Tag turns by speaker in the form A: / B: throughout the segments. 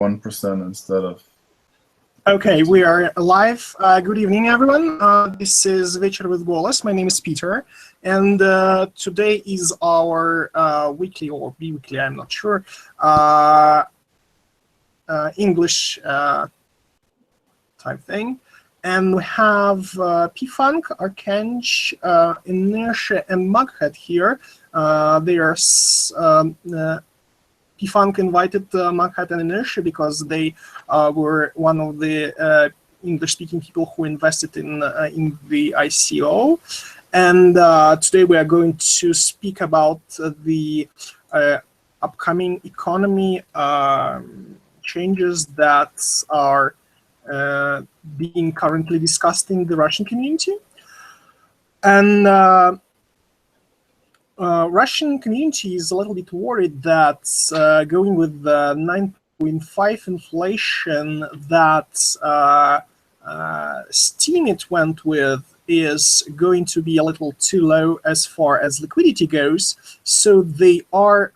A: 1% instead of...
B: Okay, we are live. Good evening, everyone. This is Вечер with ГОЛОС. My name is Peter, and today is our weekly or bi-weekly, I'm not sure, English type thing. And we have P-Funk, Archange, Inertia, and Mughead here. They are P-Funk invited Mughead and Inertia because they were one of the English-speaking people who invested in the ICO. And today we are going to speak about the upcoming economy changes that are being currently discussed in the Russian community. And Russian community is a little bit worried that going with the 9.5 inflation that Steemit went with is going to be a little too low as far as liquidity goes. So they are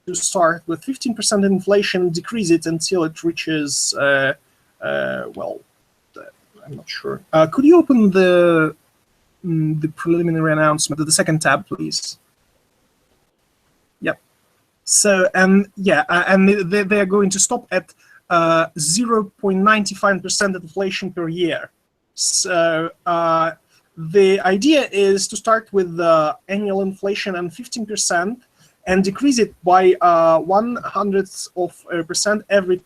B: to start with 15% inflation, decrease it until it reaches well, I'm not sure. Could you open the preliminary announcement, the second tab, please? Yep. So, and yeah, and they are going to stop at 0.95% inflation per year. So the idea is to start with the annual inflation and 15% and decrease it by 0.01% every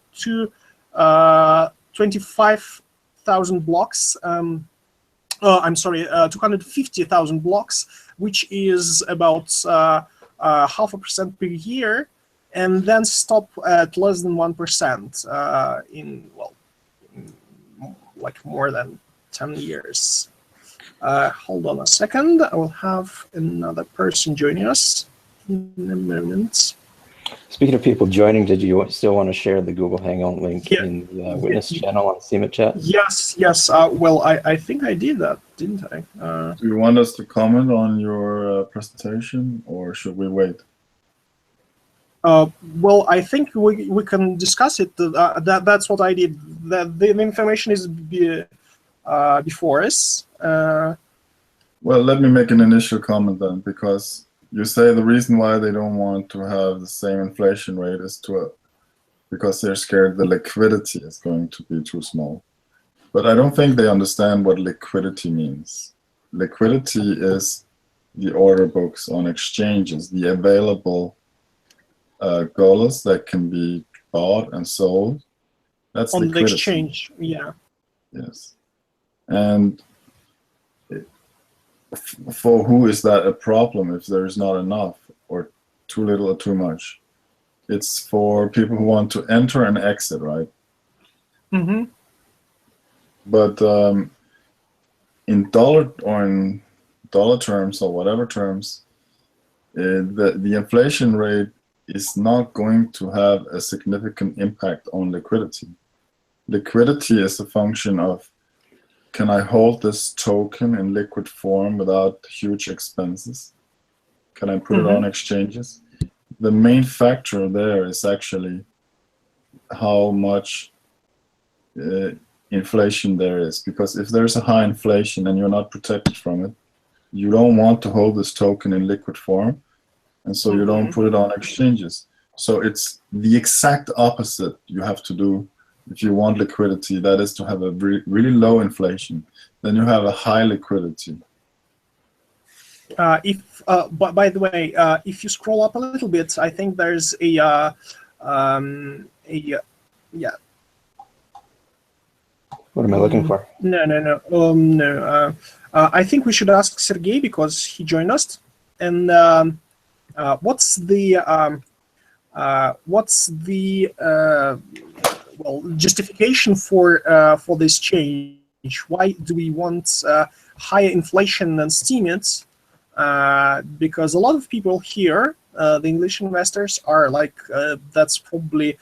B: 25,000 blocks. I'm sorry, 250,000 blocks, which is about 0.5% per year, and then stop at less than 1% in, well, like more than 10 years. Hold on a second. I will have another person joining us in a moment.
C: Speaking of people joining, did you still want to share the Google Hangout link in the witness channel on Steemit chat?
B: Yes, yes. Well, I think I did that, didn't I?
A: Do you want us to comment on your presentation, or should we wait?
B: Well, I think we can discuss it. That's what I did. The information is before us.
A: Well, let me make an initial comment then, because you say the reason why they don't want to have the same inflation rate is because they're scared the liquidity is going to be too small. But I don't think they understand what liquidity means. Liquidity is the order books on exchanges, the available GOLOS that can be bought and sold. That's
B: on
A: liquidity.
B: The exchange, yeah.
A: Yes. And for who is that a problem if there's not enough, or too little or too much? It's for people who want to enter and exit, right?
B: Mm-hmm.
A: But in dollar terms or whatever terms, the inflation rate is not going to have a significant impact on liquidity. Liquidity is a function of, can I hold this token in liquid form without huge expenses? Can I put it on exchanges? The main factor there is actually how much inflation there is. Because if there's a high inflation and you're not protected from it, you don't want to hold this token in liquid form, and so you don't put it on exchanges. So it's the exact opposite you have to do. If you want liquidity, that is to have a really low inflation, then you have a high liquidity.
B: By the way, if you scroll up a little bit, I think there's yeah.
C: What am I looking for?
B: No. I think we should ask Sergey because he joined us. And what's the well, justification for this change? Why do we want higher inflation than Steemit? Because a lot of people here, the English investors, are like, that's probably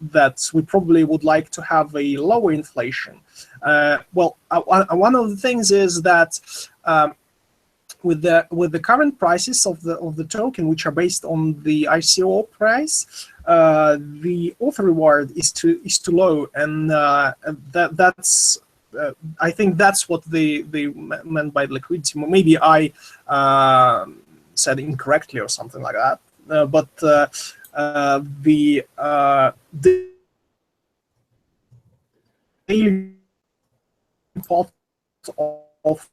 B: that we probably would like to have a lower inflation. Well, one of the things is that with the current prices of the token, which are based on the ICO price, the author reward is too low, and that's I think that's what they meant by liquidity. Maybe I said incorrectly or something like that. But the daily pot of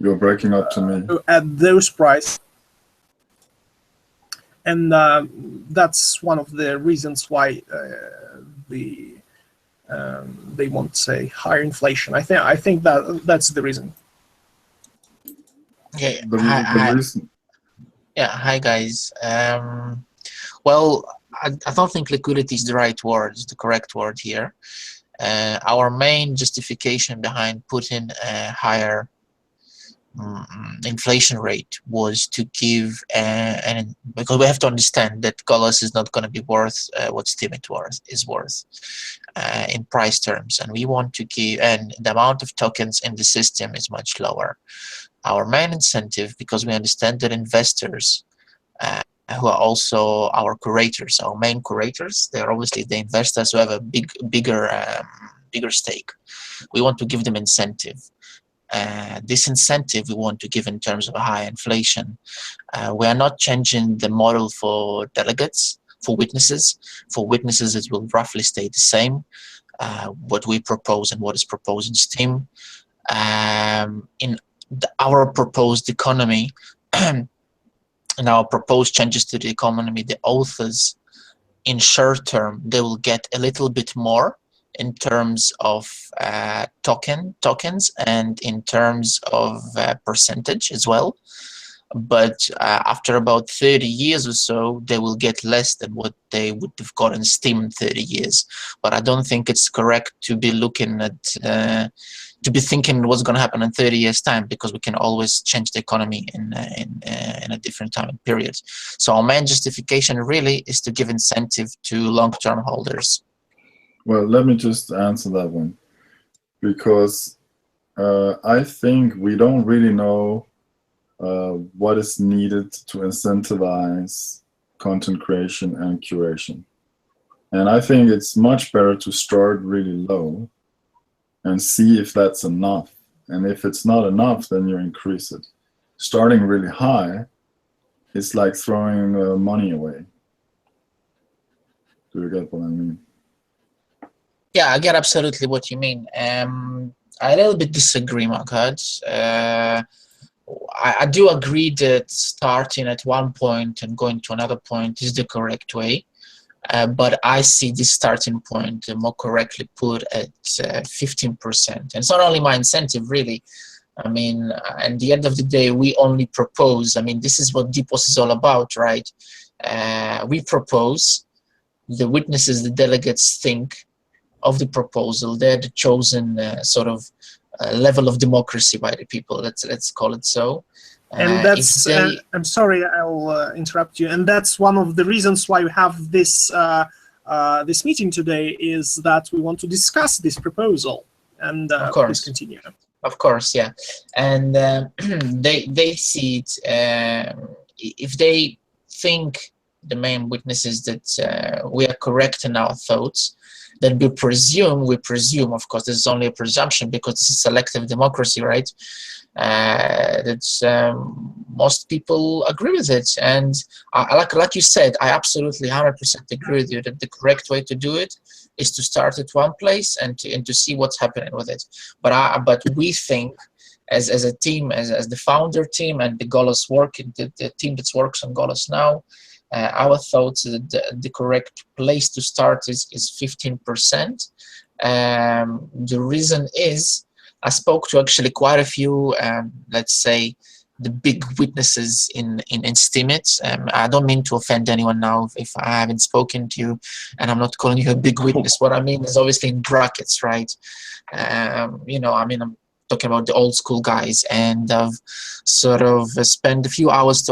A: You're breaking up to me.
B: At those prices, and that's one of the reasons why they want, say, higher inflation. I think that's the reason.
D: Okay.
A: The reason.
D: Yeah. Hi guys. Well, I don't think liquidity is the right word. It's the correct word here. Our main justification behind putting a higher inflation rate was to give, and because we have to understand that Golos is not going to be worth what Steam is worth in price terms, and we want to give, and the amount of tokens in the system is much lower. Our main incentive, because we understand that investors who are also our curators, our main curators, they're obviously the investors who have a bigger stake. We want to give them incentive. This incentive we want to give in terms of a high inflation. We are not changing the model for delegates, for witnesses. For witnesses, it will roughly stay the same. What we propose and what is proposed in Steam. In our proposed economy, and our proposed changes to the economy, the authors, in short term, they will get a little bit more in terms of tokens and in terms of percentage as well. But after about 30 years or so, they will get less than what they would have got in Steam in 30 years. But I don't think it's correct to be looking at, to be thinking what's going to happen in 30 years' time, because we can always change the economy in a different time period. So our main justification really is to give incentive to long-term holders.
A: Well, let me just answer that one, because I think we don't really know what is needed to incentivize content creation and curation. And I think it's much better to start really low and see if that's enough. And if it's not enough, then you increase it. Starting really high is like throwing money away. Do you get what I mean?
D: Yeah, I get absolutely what you mean. I a little bit disagree, Markad. I do agree that starting at one point and going to another point is the correct way. But I see this starting point more correctly put at 15%. And it's not only my incentive, really. I mean, at the end of the day, we only propose. I mean, this is what DPoS is all about, right? We propose. The witnesses, the delegates think of the proposal. They're the chosen sort of level of democracy by the people. Let's call it so.
B: And that's, I'm sorry, I'll interrupt you. And that's one of the reasons why we have this this meeting today, is that we want to discuss this proposal. And
D: of course,
B: please continue.
D: Of course, yeah. And they see it. If they think, the main witnesses, that we are correct in our thoughts, then we presume, of course, this is only a presumption because it's a selective democracy, right? That most people agree with it. And like you said, I absolutely 100% agree with you that the correct way to do it is to start at one place and to see what's happening with it. But we think, as a team, as the founder team and the Golos the team that works on Golos now, our thoughts that the correct place to start is 15%. The reason is, I spoke to actually quite a few, let's say, the big witnesses in Steemit. I don't mean to offend anyone now if I haven't spoken to you and I'm not calling you a big witness. What I mean is obviously in brackets, right? You know, I mean, talking about the old school guys, and I've sort of spent a few hours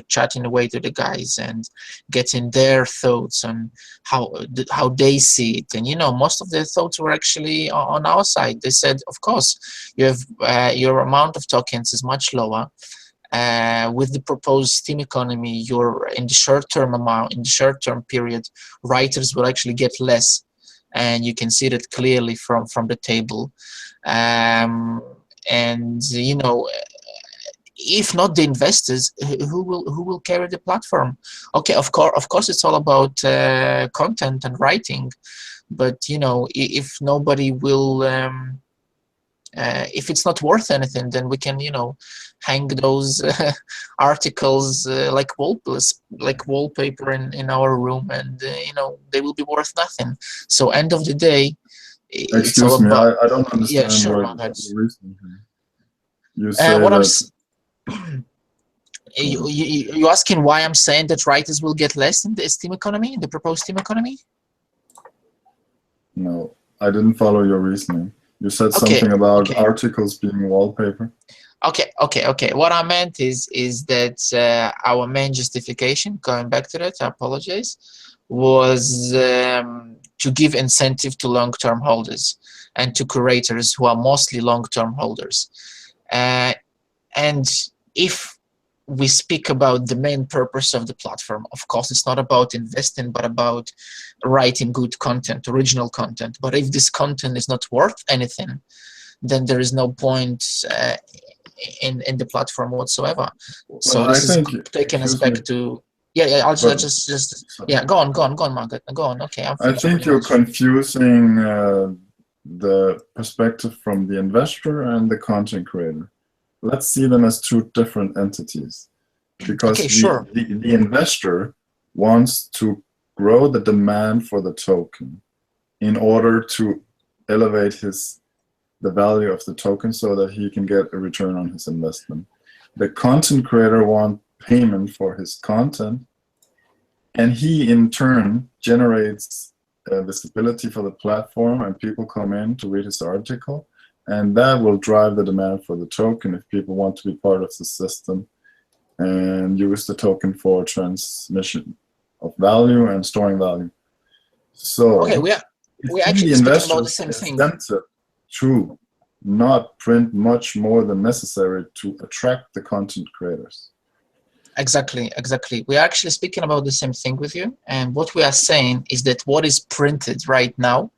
D: chatting away to the guys and getting their thoughts on how they see it. And most of their thoughts were actually on our side. They said, of course, you have your amount of tokens is much lower. With the proposed Steam economy, you're in the short-term period, writers will actually get less, and you can see that clearly from the table. And if not the investors, who will carry the platform? Okay, of course, it's all about content and writing, but if nobody will. If it's not worth anything, then we can, hang those articles like wallpaper in our room, and they will be worth nothing. So end of the day, it's all
A: Excuse me,
D: about.
A: I don't understand
D: Yeah, sure,
A: what
D: Mohammed.
A: the reason here. You say
D: What
A: that.
D: you asking why I'm saying that writers will get less in the Steam economy, in the proposed Steam economy?
A: No, I didn't follow your reasoning. You said something about articles being wallpaper.
D: Okay. What I meant is that our main justification, going back to that, I apologize, was to give incentive to long-term holders and to curators who are mostly long-term holders. And if we speak about the main purpose of the platform, of course, it's not about investing, but about writing good content, original content. But if this content is not worth anything, then there is no point in the platform whatsoever. So
A: Well,
D: this is taking us back to I'll just go on, Margaret, go on. Okay,
A: I think you're confusing the perspective from the investor and the content creator. Let's see them as two different entities, because the investor wants to grow the demand for the token in order to elevate the value of the token so that he can get a return on his investment. The content creator wants payment for his content, and he in turn generates visibility for the platform, and people come in to read his article, and that will drive the demand for the token if people want to be part of the system and use the token for transmission of value and storing value. So
D: we actually speaking about the same thing.
A: To not print much more than necessary to attract the content creators.
D: Exactly. We are actually speaking about the same thing with you, and what we are saying is that what is printed right now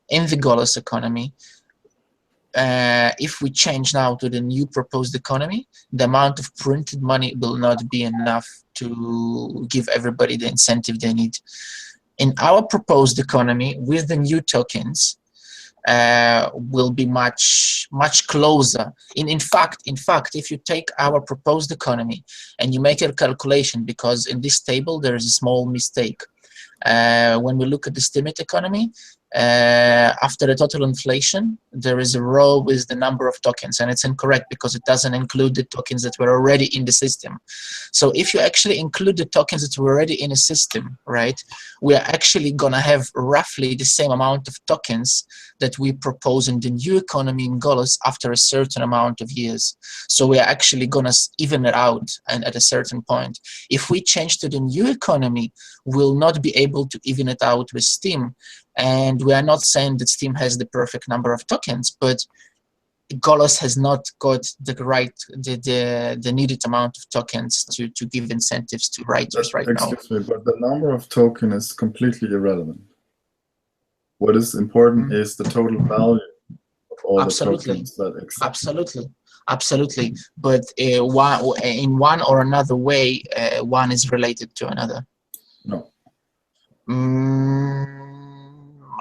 D: in the GOLOS economy, if we change now to the new proposed economy, the amount of printed money will not be enough to give everybody the incentive they need. In our proposed economy, with the new tokens, will be much closer. In fact, if you take our proposed economy and you make a calculation, because in this table there is a small mistake. When we look at the estimate economy, after the total inflation, there is a row with the number of tokens, and it's incorrect because it doesn't include the tokens that were already in the system. So if you actually include the tokens that were already in a system, right, we are actually gonna have roughly the same amount of tokens that we propose in the new economy in GOLOS after a certain amount of years. So we are actually gonna even it out, and at a certain point. If we change to the new economy, we'll not be able to even it out with Steam. And we are not saying that Steam has the perfect number of tokens, but GOLOS has not got the needed amount of tokens to give incentives to writers right now.
A: Excuse me, but the number of tokens is completely irrelevant. What is important is the total value of all the tokens that exist.
D: Absolutely. But in one or another way, one is related to another.
A: No.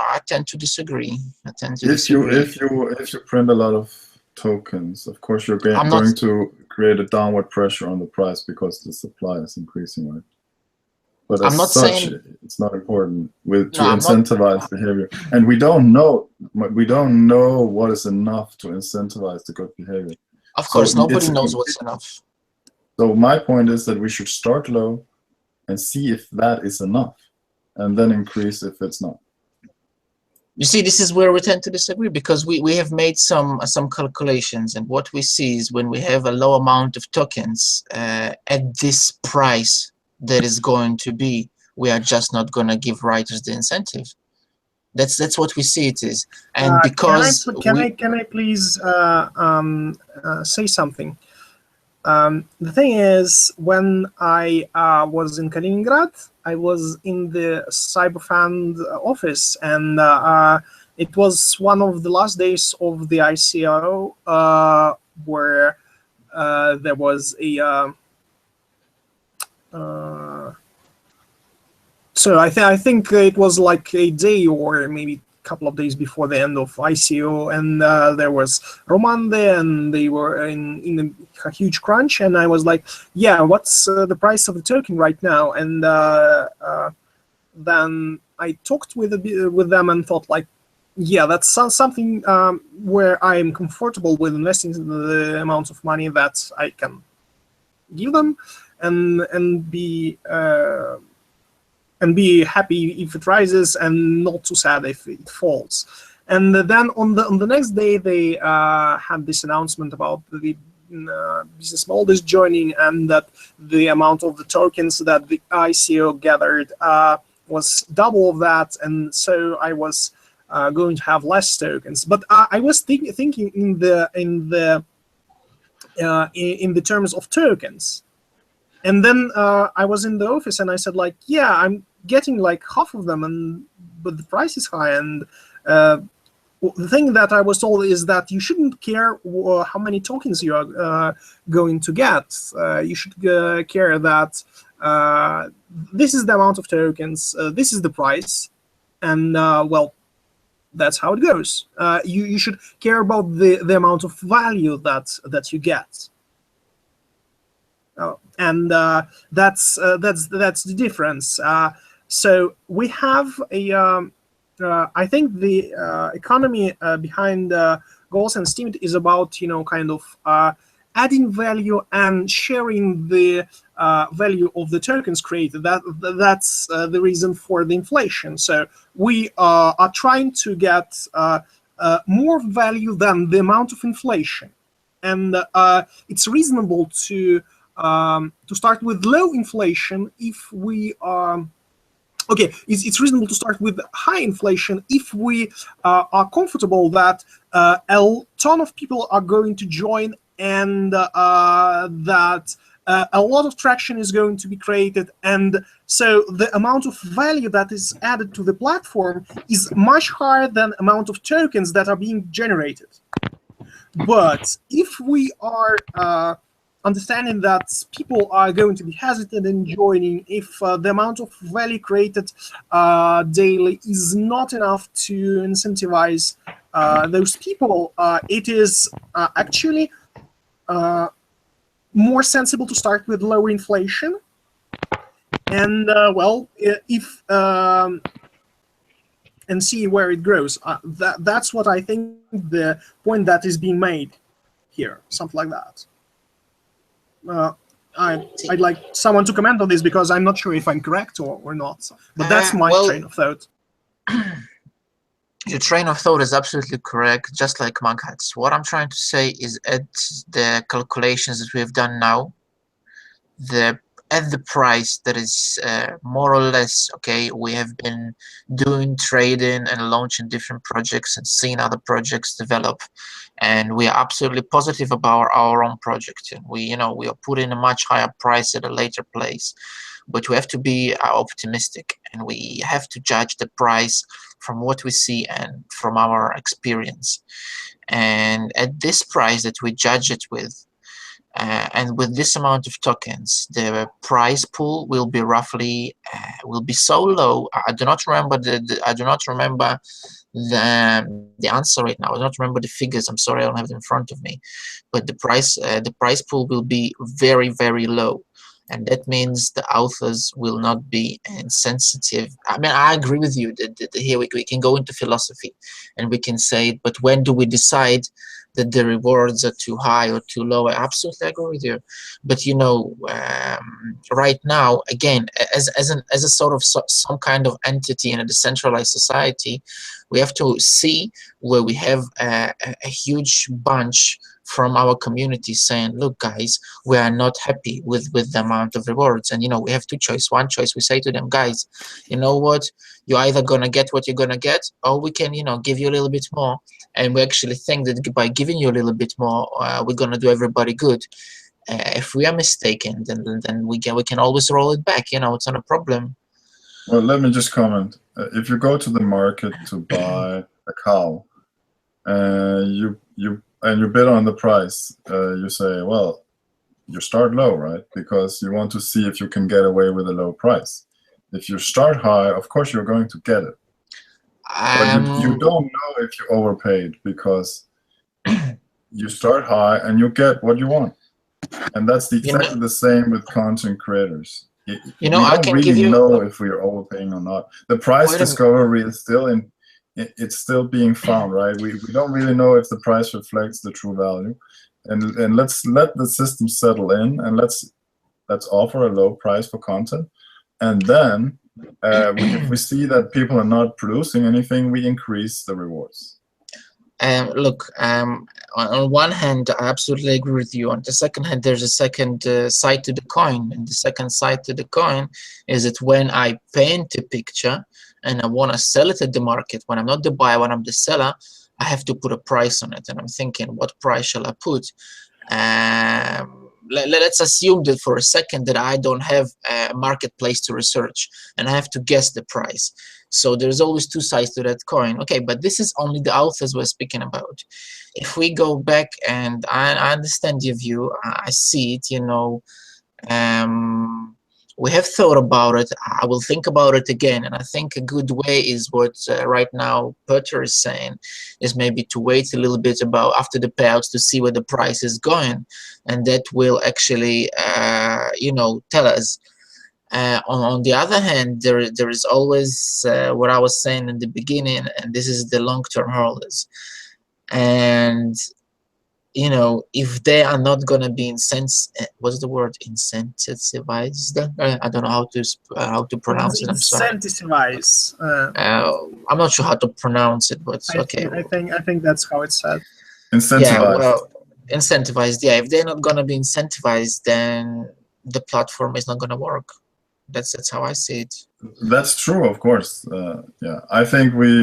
D: I tend to disagree.
A: If you print a lot of tokens, of course you're going to create a downward pressure on the price because the supply is increasing, right? But as such, it's not important to incentivize behavior. And we don't know what is enough to incentivize the good behavior.
D: Of course, nobody knows what's enough.
A: So my point is that we should start low and see if that is enough, and then increase if it's not.
D: You see, this is where we tend to disagree, because we have made some calculations, and what we see is when we have a low amount of tokens at this price that is going to be, we are just not going to give writers the incentive. That's what we see it is, and because
B: can I please say something? The thing is, when I was in Kaliningrad, I was in the CyberFund office, and it was one of the last days of the ICO, where there was a so I think it was like a day or maybe a couple of days before the end of ICO, and there was Roman there, and they were in a huge crunch, and I was like, yeah, what's the price of the token right now? And then I talked with them and thought like, yeah, that's something where I'm comfortable with investing the amount of money that I can give them, and be happy if it rises, and not too sad if it falls. And then on the next day, they had this announcement about the business models joining, and that the amount of the tokens that the ICO gathered was double of that, and so I was going to have less tokens. But I was thinking in the terms of tokens. And then I was in the office, and I said like, yeah, I'm getting like half of them, but the price is high. And the thing that I was told is that you shouldn't care how many tokens you are going to get. You should care that this is the amount of tokens, this is the price, and well, that's how it goes. You should care about the amount of value that you get. And that's the difference. So we have a, I think the economy behind GOLOS and Steemit is about, kind of adding value and sharing the value of the tokens created. That's the reason for the inflation. So we are trying to get more value than the amount of inflation, and it's reasonable to start with low inflation if we okay, it's reasonable to start with high inflation if we are comfortable that a ton of people are going to join, and that a lot of traction is going to be created, and so the amount of value that is added to the platform is much higher than amount of tokens that are being generated. But if we are understanding that people are going to be hesitant in joining, if the amount of value created daily is not enough to incentivize those people, it is actually more sensible to start with lower inflation. And well, if and see where it grows. That's what I think the point that is being made here, something like that. I'd like someone to comment on this, because I'm not sure if I'm correct or not. But that's my train of thought.
D: Your train of thought is absolutely correct, just like Maghats. What I'm trying to say is, at the calculations that we have done now, at the price that is more or less, okay, we have been doing trading and launching different projects and seeing other projects develop, and we are absolutely positive about our own project. And we are putting a much higher price at a later place, but we have to be optimistic, and we have to judge the price from what we see and from our experience. And at this price that we judge it with, and with this amount of tokens, the price pool will be roughly will be so low. I do not remember the answer right now. I don't remember the figures. I'm sorry, I don't have them in front of me. But the price pool will be very, very low, and that means the authors will not be insensitive. I mean, I agree with you that here we can go into philosophy, and we can say, but when do we decide that the rewards are too high or too low? I absolutely agree with you. But right now, again, as a sort of some kind of entity in a decentralized society, We have to see where we have a huge bunch from our community saying, look guys, we are not happy with the amount of rewards. And we have two choices. One choice, we say to them, guys, you know what, you're either gonna get what you're gonna get, or we can give you a little bit more. And we actually think that by giving you a little bit more, we're gonna do everybody good. If we are mistaken, then we can always roll it back. It's not a problem.
A: Well, let me just comment. If you go to the market to buy a cow, you bid on the price, you say, well, you start low, right? Because you want to see if you can get away with a low price. If you start high, of course you're going to get it. But you don't know if you overpaid, because you start high and you get what you want. And that's exactly the same with content creators. We don't really know if we're overpaying or not. The price discovery is still it's still being found, right? We don't really know if the price reflects the true value. And let's let the system settle in, and let's offer a low price for content. And then if we see that people are not producing anything, we increase the rewards.
D: Look, on one hand, I absolutely agree with you. On the second hand, there's a second side to the coin. And the second side to the coin is that when I paint a picture and I want to sell it at the market, when I'm not the buyer, when I'm the seller, I have to put a price on it. And I'm thinking, what price shall I put? Let's assume that for a second that I don't have a marketplace to research and I have to guess the price. So there's always two sides to that coin. Okay, but this is only the authors we're speaking about. If we go back, and I understand your view, I see it, we have thought about it. I will think about it again. And I think a good way is what right now Peter is saying, is maybe to wait a little bit about after the payouts to see where the price is going. And that will actually, tell us. On the other hand, there is always what I was saying in the beginning, and this is the long-term holders. And if they are not going to be what's the word, incentivized? I don't know how to pronounce it. I'm sorry.
B: Incentivize.
D: I'm not sure how to pronounce it, but okay.
B: I think that's how it's said.
A: Incentivized.
D: Yeah, well, incentivized. Yeah, if they're not going to be incentivized, then the platform is not going to work. That's how I see it.
A: That's true, of course. Yeah, I think we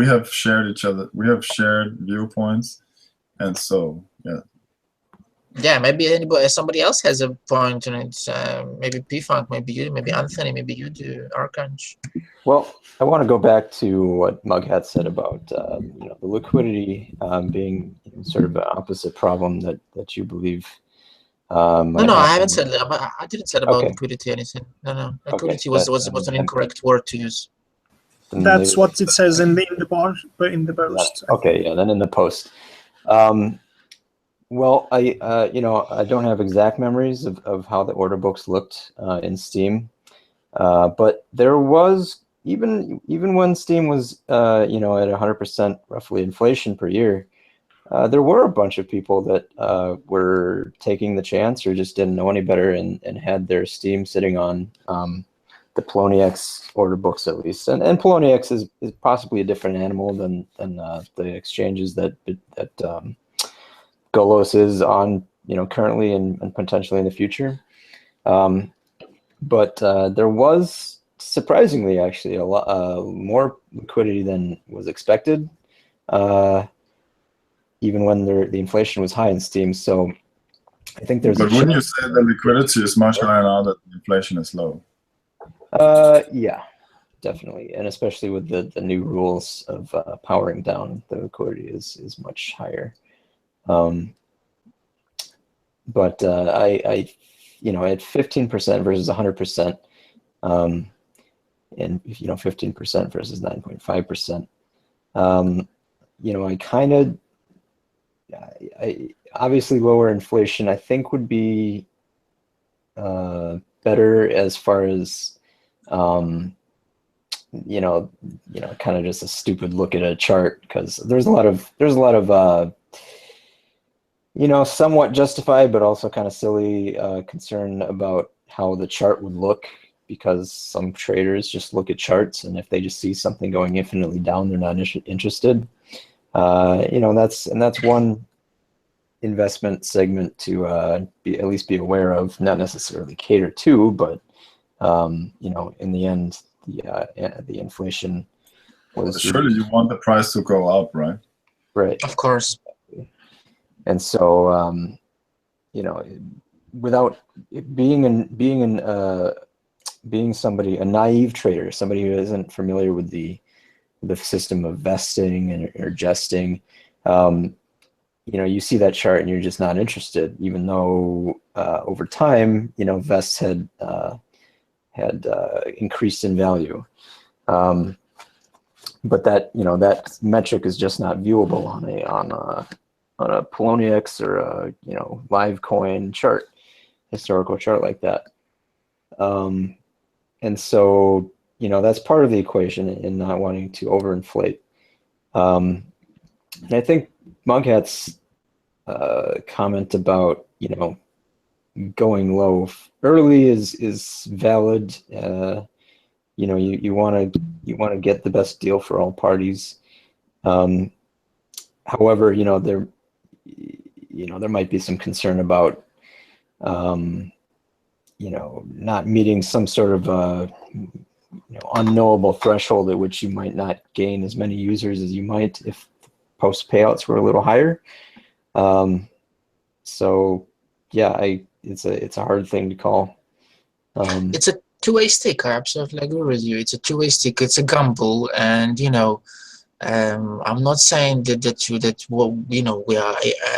A: have shared shared viewpoints, and so yeah.
D: Yeah, maybe somebody else has a point on it. Maybe P-Funk, maybe you, maybe Anthony, maybe you do, Arkanj.
C: Well, I want to go back to what Mughat said about the liquidity being sort of an opposite problem that you believe.
D: No, I haven't said that. I didn't say about liquidity anything. No. Liquidity was an incorrect word to use.
B: That's what it says in the post.
C: Okay, yeah, then in the post. Well, I don't have exact memories of how the order books looked in Steam, but there was even when Steam was at 100% roughly inflation per year. There were a bunch of people that were taking the chance or just didn't know any better and had their Steam sitting on the Poloniex order books, at least. And Poloniex is possibly a different animal than the exchanges that GOLOS is on, currently and potentially in the future. But there was surprisingly actually a lot more liquidity than was expected. Even when the inflation was high in Steam. So I think there's
A: But wouldn't you say the liquidity is much higher now that the inflation is low?
C: Yeah, definitely. And especially with the new rules of powering down, the liquidity is much higher. But I at 15% versus 100%, and 15% versus 9.5%, I kind of, obviously lower inflation I think would be better as far as kind of just a stupid look at a chart, because there's a lot of somewhat justified but also kind of silly concern about how the chart would look because some traders just look at charts, and if they just see something going infinitely down, they're not interested. You know, that's one investment segment to at least be aware of, not necessarily cater to, but you know, in the end, the inflation was
A: surely you want the price to go up, right?
C: Right.
D: Of course.
C: And so, you know, without being somebody, a naive trader, somebody who isn't familiar with the system of vesting or gesting, you know, you see that chart and you're just not interested, even though over time, you know, vests had increased in value. But that, you know, that metric is just not viewable on a Poloniex or a, you know, live coin chart, historical chart like that. And so, you know, that's part of the equation in not wanting to overinflate. And I think Mughat's comment about, you know, going low early is valid. You know, you want to get the best deal for all parties. However, you know, there might be some concern about, you know, not meeting some sort of you know, unknowable threshold at which you might not gain as many users as you might if post payouts were a little higher. So yeah, it's a hard thing to call.
D: It's a two-way stick. I absolutely agree with you. It's a two-way stick. It's a gamble, and you know, I'm not saying that well, you know, we are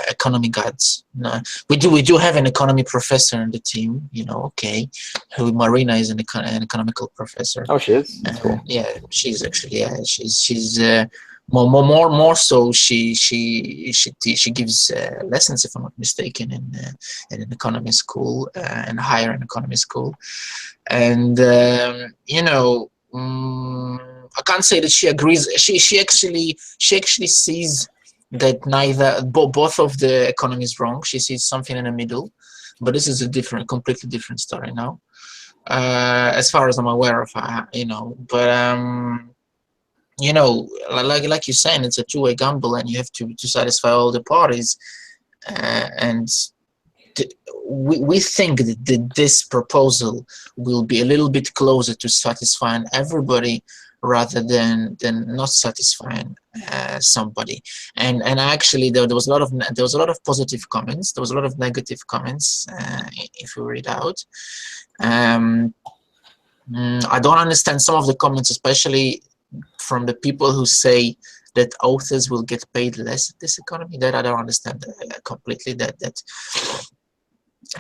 D: economy gods. No, we do have an economy professor in the team. You know, okay, who Marina is an economical professor.
C: Oh, she is. That's cool.
D: Yeah, she's actually she's more so she gives lessons, if I'm not mistaken, in an economy school, in higher an economy school, and you know. I can't say that she agrees. She actually sees that both of the economies wrong. She sees something in the middle, but this is a completely different story now, as far as I'm aware of. You know, but you know, like you're saying, it's a two-way gamble, and you have to satisfy all the parties, and we think that this proposal will be a little bit closer to satisfying everybody rather than not satisfying somebody. And actually there was a lot of positive comments. There was a lot of negative comments if you read out. I don't understand some of the comments, especially from the people who say that authors will get paid less in this economy. That I don't understand completely. That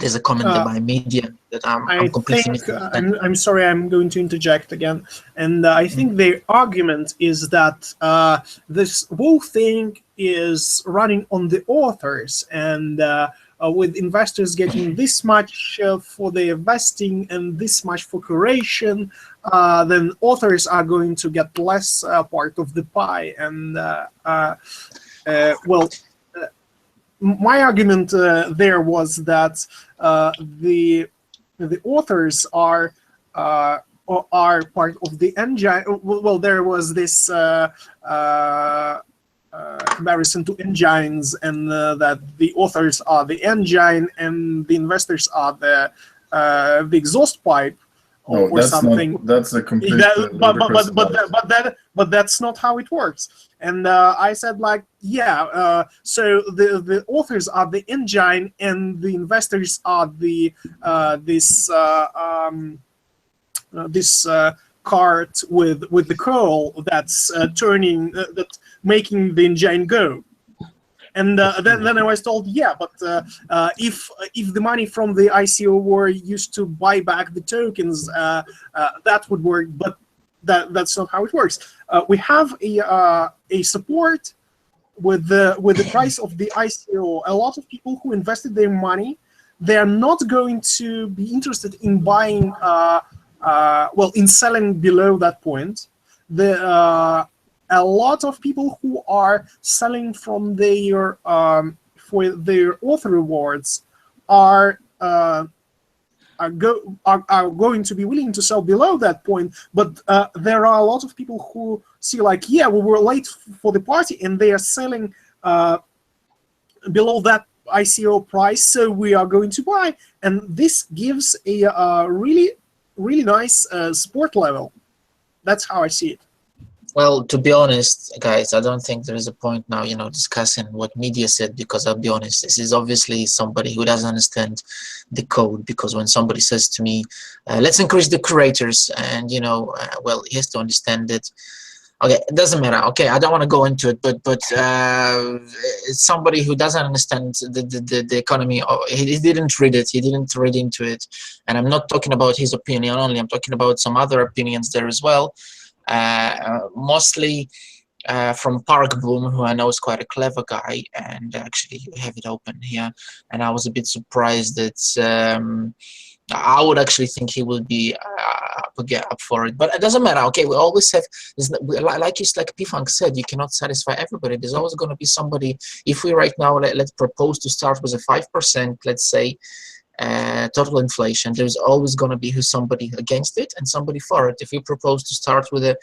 D: there's a comment in my media that I'm completely misunderstanding.
B: I'm sorry, I'm going to interject again. And I think the argument is that this whole thing is running on the authors, and with investors getting this much for their investing and this much for curation, then authors are going to get less part of the pie. And well, my argument there was that the authors are part of the engine. Well, there was this comparison to engines, and that the authors are the engine and the investors are the exhaust pipe.
A: No,
B: or something.
A: That's a complete.
B: But that's not how it works. And I said, like, yeah. So the authors are the engine, and the investors are the this cart with the coal that's turning that making the engine go. And then I was told, yeah, but if the money from the ICO were used to buy back the tokens, that would work. But that's not how it works. We have a support with the price of the ICO. A lot of people who invested their money, they are not going to be interested in buying, in selling below that point. A lot of people who are selling from their for their author rewards are are going to be willing to sell below that point, but there are a lot of people who see like, yeah, we were late for the party, and they are selling below that ICO price, so we are going to buy, and this gives a really nice support level. That's how I see it.
D: Well, to be honest, guys, I don't think there is a point now, you know, discussing what media said, because I'll be honest, this is obviously somebody who doesn't understand the code. Because when somebody says to me, let's increase the curators, and you know, well, he has to understand it. Okay, it doesn't matter. Okay, I don't want to go into it, but it's somebody who doesn't understand the economy. He didn't read it. He didn't read into it. And I'm not talking about his opinion only. I'm talking about some other opinions there as well. Mostly from Park Boom, who I know is quite a clever guy, and actually you have it open here. And I was a bit surprised that I would actually think he will be up for it, but it doesn't matter. Okay, we always have, like P-Funk said, you cannot satisfy everybody. There's always going to be somebody. If we right now let's propose to start with a 5%, let's say, total inflation, there's always going to be somebody against it and somebody for it. If we propose to start with a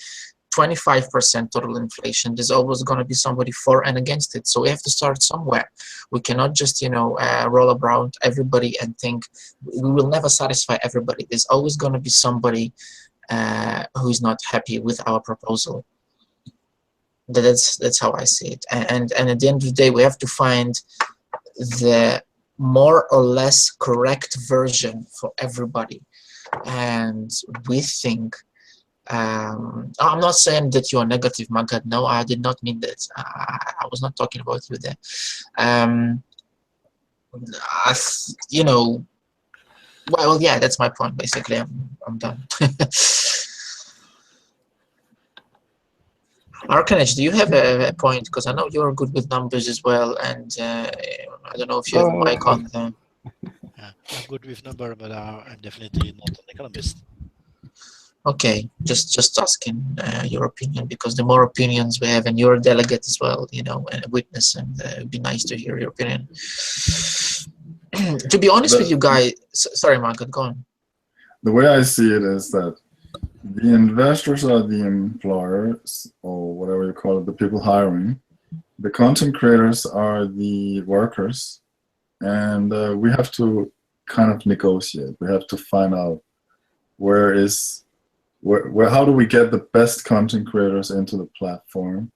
D: 25% total inflation, there's always going to be somebody for and against it. So we have to start somewhere. We cannot just, you know, roll around everybody and think we will never satisfy everybody. There's always going to be somebody who's not happy with our proposal. That's how I see it. And at the end of the day, we have to find the more or less correct version for everybody. And we think, I'm not saying that you are negative, Magad. No, I did not mean that. I was not talking about you there. You know, well, yeah, that's my point. Basically, I'm done. Arcanage, do you have a point? Because I know you're good with numbers as well, and I don't know if you have a mic on there.
E: Yeah, I'm good with number, but I'm definitely not an economist.
D: Okay, just asking your opinion, because the more opinions we have, and you're a delegate as well, you know, and a witness, and it'd be nice to hear your opinion. To be honest with you guys, sorry, Margaret, go on.
A: The way I see it is that the investors are the employers, or whatever you call it, the people hiring. The content creators are the workers, and we have to kind of negotiate. We have to find out how do we get the best content creators into the platform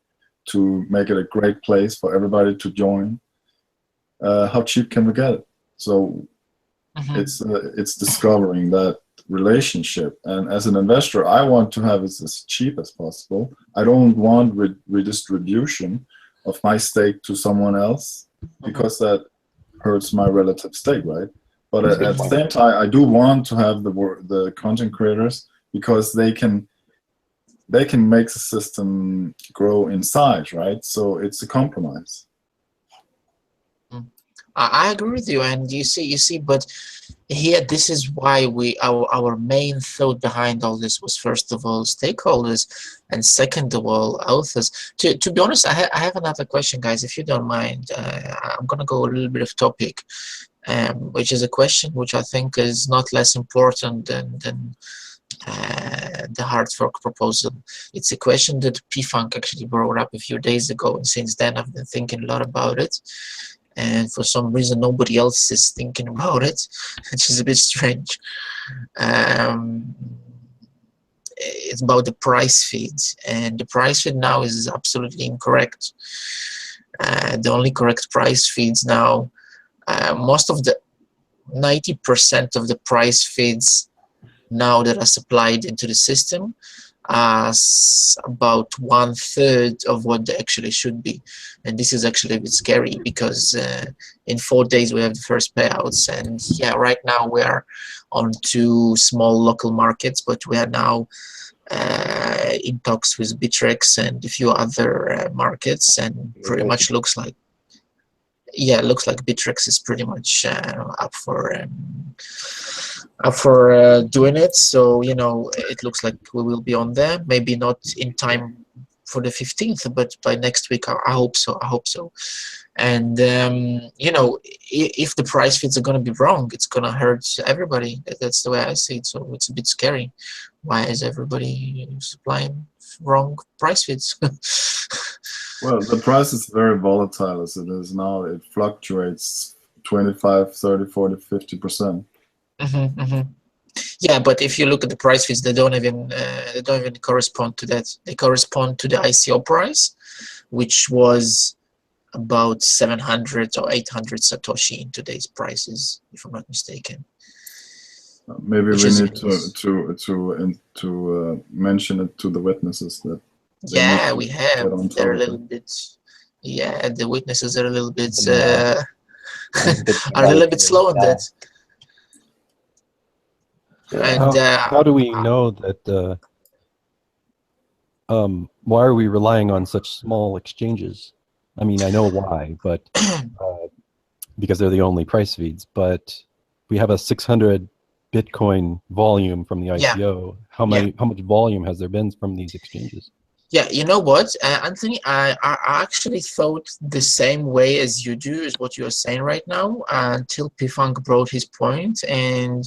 A: to make it a great place for everybody to join. How cheap can we get it? So it's discovering that relationship. And as an investor, I want to have it as cheap as possible. I don't want redistribution of my stake to someone else, because that hurts my relative stake, right? But at the same time, I do want to have the content creators, because they can make the system grow in size, right? So it's a compromise.
D: I agree with you, and you see, but here, this is why our main thought behind all this was, first of all, stakeholders, and second of all, authors. To be honest, I have another question, guys, if you don't mind. I'm gonna go a little bit off topic, which is a question which I think is not less important than the hard fork proposal. It's a question that P-Funk actually brought up a few days ago, and since then I've been thinking a lot about it. And for some reason, nobody else is thinking about it, which is a bit strange. It's about the price feeds, and the price feed now is absolutely incorrect. The only correct price feeds now, most of the 90% of the price feeds now that are supplied into the system are about 1/3 of what they actually should be. And this is actually a bit scary, because in 4 days we have the first payouts, and yeah, right now we are on 2 small local markets, but we are now in talks with Bittrex and a few other markets, and pretty much looks like, yeah, it looks like Bittrex is pretty much up for doing it. So, you know, it looks like we will be on there. Maybe not in time for the 15th, but by next week, I hope so. I hope so. And you know, if the price feeds are going to be wrong, it's going to hurt everybody. That's the way I see it. So it's a bit scary. Why is everybody supplying wrong price feeds?
A: Well, the price is very volatile as it is now. It fluctuates 25, 30, 40, 50%.
D: Yeah, but if you look at the price feeds, they don't even correspond to that. They correspond to the ICO price, which was about 700 or 800 Satoshi in today's prices, if I'm not mistaken.
A: Maybe
D: Which
A: we
D: is
A: need to mention it to the witnesses that.
D: Yeah, we have.
A: on
D: They're a
A: top
D: little
A: of
D: bit. Yeah, the witnesses are a little bit
C: The
D: are a little bit slow on that. And
F: How do we know that? Why are we relying on such small exchanges? I mean, I know why, but because they're the only price feeds. But we have a 600 Bitcoin volume from the ICO. How much volume has there been from these exchanges?
D: Yeah, you know what, Anthony, I actually thought the same way as you do, is what you're saying right now, until P-Funk brought his point. And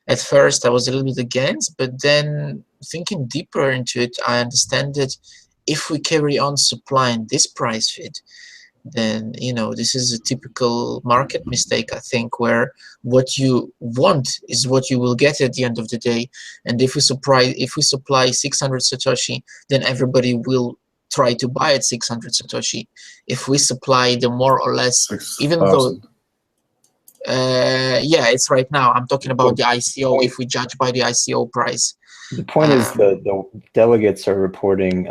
D: at first I was a little bit against, but then thinking deeper into it, I understand that if we carry on supplying this price feed, then, you know, this is a typical market mistake, I think, where what you want is what you will get at the end of the day. And if we supply 600 Satoshi, then everybody will try to buy at 600 Satoshi. If we supply the more or less,
A: 6,
D: even though yeah, it's right now, I'm talking about the ICO, if we judge by the ICO price.
C: The point is the delegates are reporting,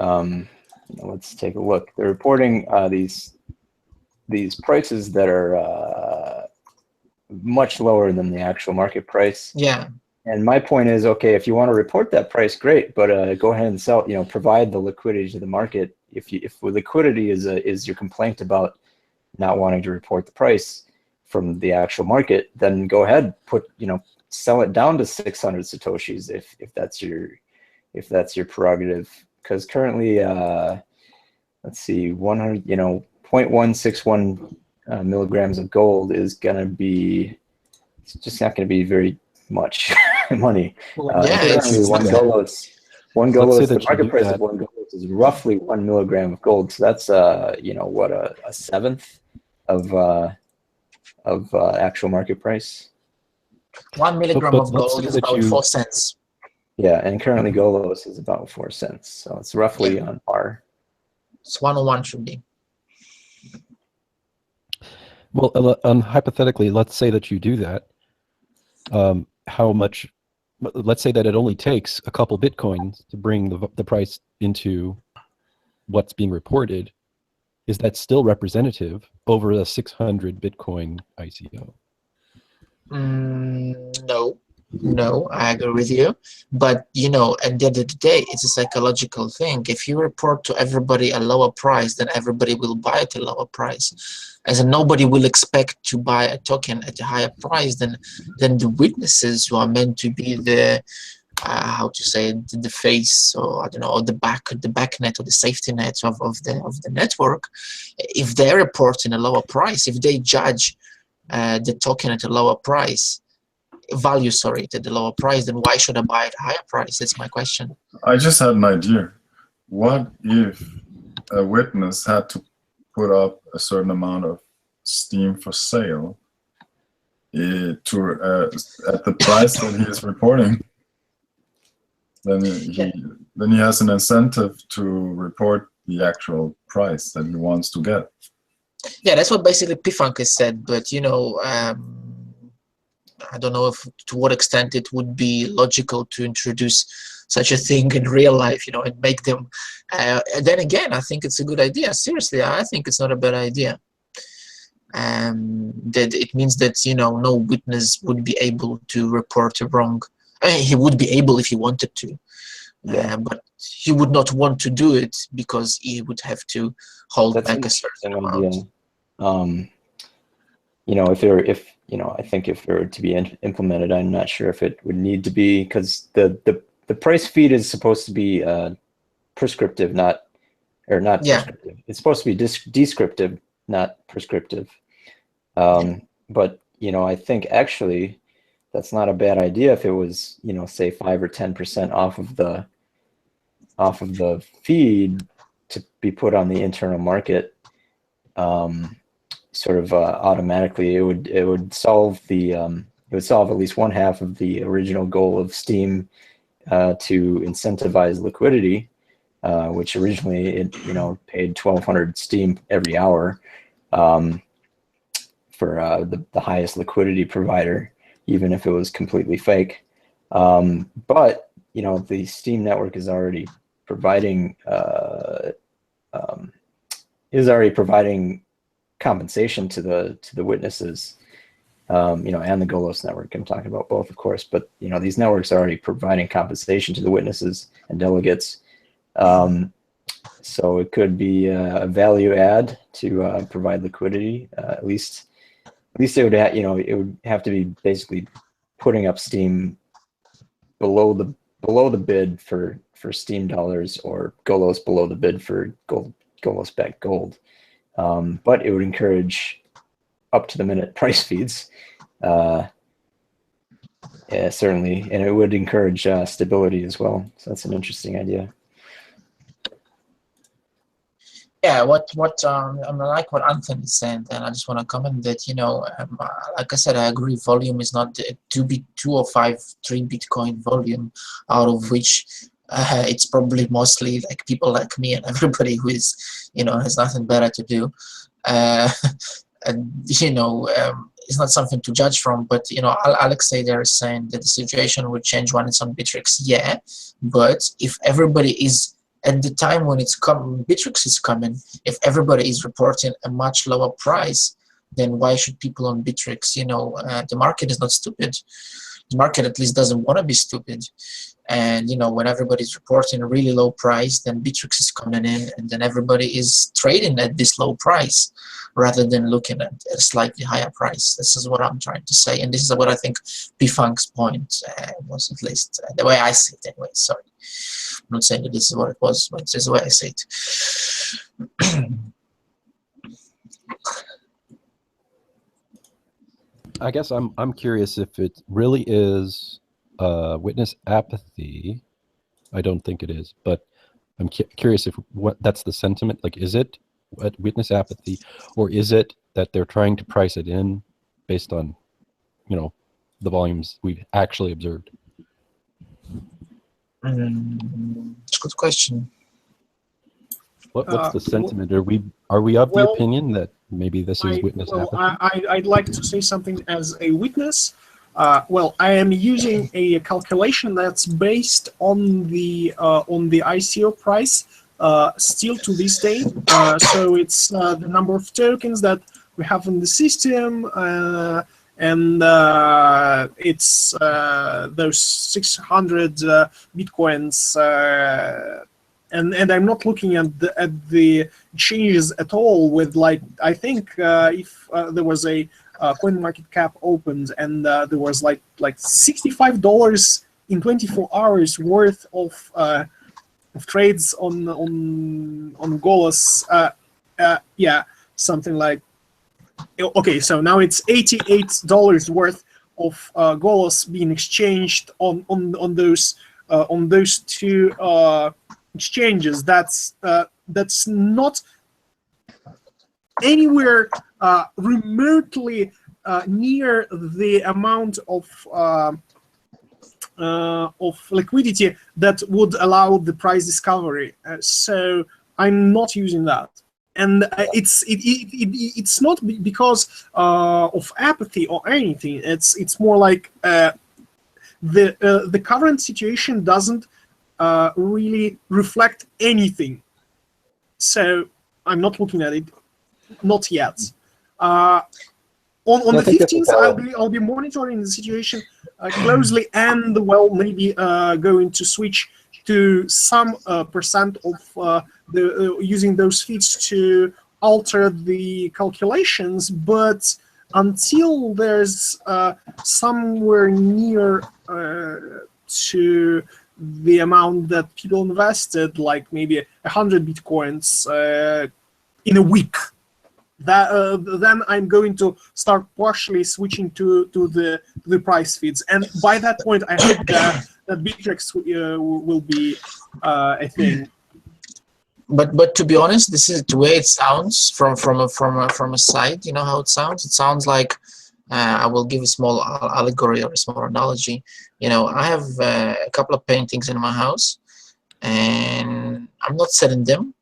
C: let's take a look. They're reporting these prices that are much lower than the actual market price.
D: Yeah.
C: And my point is, okay, if you want to report that price, great, but go ahead and sell. You know, provide the liquidity to the market. If liquidity is your complaint about not wanting to report the price from the actual market, then go ahead, sell it down to 600 Satoshis if that's your prerogative. Because currently, let's see, 100, 0.161 milligrams of gold is gonna be, it's just not gonna be very much money. Currently, one GOLOS, the market price of one GOLOS is roughly 1 milligram of gold. So that's what, a seventh of actual market price.
D: 1 milligram of gold is about 4 cents.
C: Yeah, and currently GOLOS is about 4 cents, so it's roughly on par.
D: It's 101 should be.
F: Well, hypothetically, let's say that you do that. How much? Let's say that it only takes a couple Bitcoins to bring the price into what's being reported. Is that still representative over a 600 Bitcoin ICO?
D: No, I agree with you. But, at the end of the day, it's a psychological thing. If you report to everybody a lower price, then everybody will buy at a lower price. As in, nobody will expect to buy a token at a higher price than the witnesses who are meant to be the, how to say, the face, or I don't know, or the back net or the safety net of the network. If they report in a lower price, if they judge the token at a lower price, value, sorry, at the lower price, then why should I buy at a higher price? That's my question.
A: I just had an idea. What if a witness had to put up a certain amount of Steam for sale at the price that he is reporting? Then he has an incentive to report the actual price that he wants to get.
D: Yeah, that's what basically P-Funk has said, but I don't know to what extent it would be logical to introduce such a thing in real life, and make them. Then again, I think it's a good idea. Seriously, I think it's not a bad idea. That it means that no witness would be able to report a wrong. I mean, he would be able if he wanted to, but he would not want to do it because he would have to hold back a certain amount.
C: I think if it were to be implemented, I'm not sure if it would need to be, because the price feed is supposed to be prescriptive, not or not
D: Yeah.
C: prescriptive. It's supposed to be descriptive, not prescriptive. But I think actually that's not a bad idea if it was, say 5 or 10% off of the feed to be put on the internal market. Sort of automatically, it would solve at least one half of the original goal of Steam to incentivize liquidity, which originally it paid 1,200 Steam every hour for the highest liquidity provider, even if it was completely fake. But the Steam network is already providing compensation to the witnesses, and the GOLOS network. I'm talking about both, of course, but these networks are already providing compensation to the witnesses and delegates. So it could be a value add to provide liquidity. At least it would it would have to be basically putting up Steam below the bid for Steam dollars, or GOLOS below the bid for GOLOS backed gold. But it would encourage up to the minute price feeds, certainly, and it would encourage stability as well. So that's an interesting idea.
D: Yeah, what I like what Anthony said, and I just want to comment that like I said, I agree. Volume is not 2 or 5, 3 Bitcoin volume, out of which it's probably mostly like people like me and everybody who is has nothing better to do. And it's not something to judge from. But Alexei there is saying that the situation would change when it's on Bittrex. Yeah, but if everybody is at the time when Bittrex is coming, if everybody is reporting a much lower price, then why should people on Bittrex? The market is not stupid. The market at least doesn't want to be stupid. And when everybody's reporting a really low price, then Bittrex is coming in, and then everybody is trading at this low price rather than looking at a slightly higher price. This is what I'm trying to say, and this is what I think P-Funk's point was, at least the way I see it anyway. Sorry, I'm not saying that this is what it was, but this is the way I see it.
F: I guess I'm curious if it really is witness apathy. I don't think it is, but I'm curious if that's the sentiment. Like, is it witness apathy, or is it that they're trying to price it in based on, the volumes we've actually observed?
D: It's a good question.
F: What's the sentiment? Are we of the opinion that maybe this is witness apathy?
B: I'd like to say something as a witness. Well, I am using a calculation that's based on the ICO price still to this day. So it's the number of tokens that we have in the system, and it's those 600 Bitcoins. And I'm not looking at the changes at all. With I think if there was a CoinMarketCap opened and there was like $65 in 24 hours worth of trades on GOLOS, yeah, something like. Okay, so now it's $88 worth of GOLOS being exchanged on those two exchanges. That's not anywhere remotely near the amount of liquidity that would allow the price discovery. So I'm not using that, and it's not because of apathy or anything. It's more like the current situation doesn't really reflect anything. So I'm not looking at it, not yet. On the 15th, I'll be monitoring the situation closely, and maybe going to switch to some percent of using those feeds to alter the calculations. But until there's somewhere near to the amount that people invested, like maybe 100 bitcoins in a week, then I'm going to start partially switching to the price feeds, and by that point, I hope that Bittrex will be a thing.
D: But to be honest, this is the way it sounds from a side. You know how it sounds? It sounds like I will give a small allegory or a small analogy. You know, I have a couple of paintings in my house, and I'm not selling them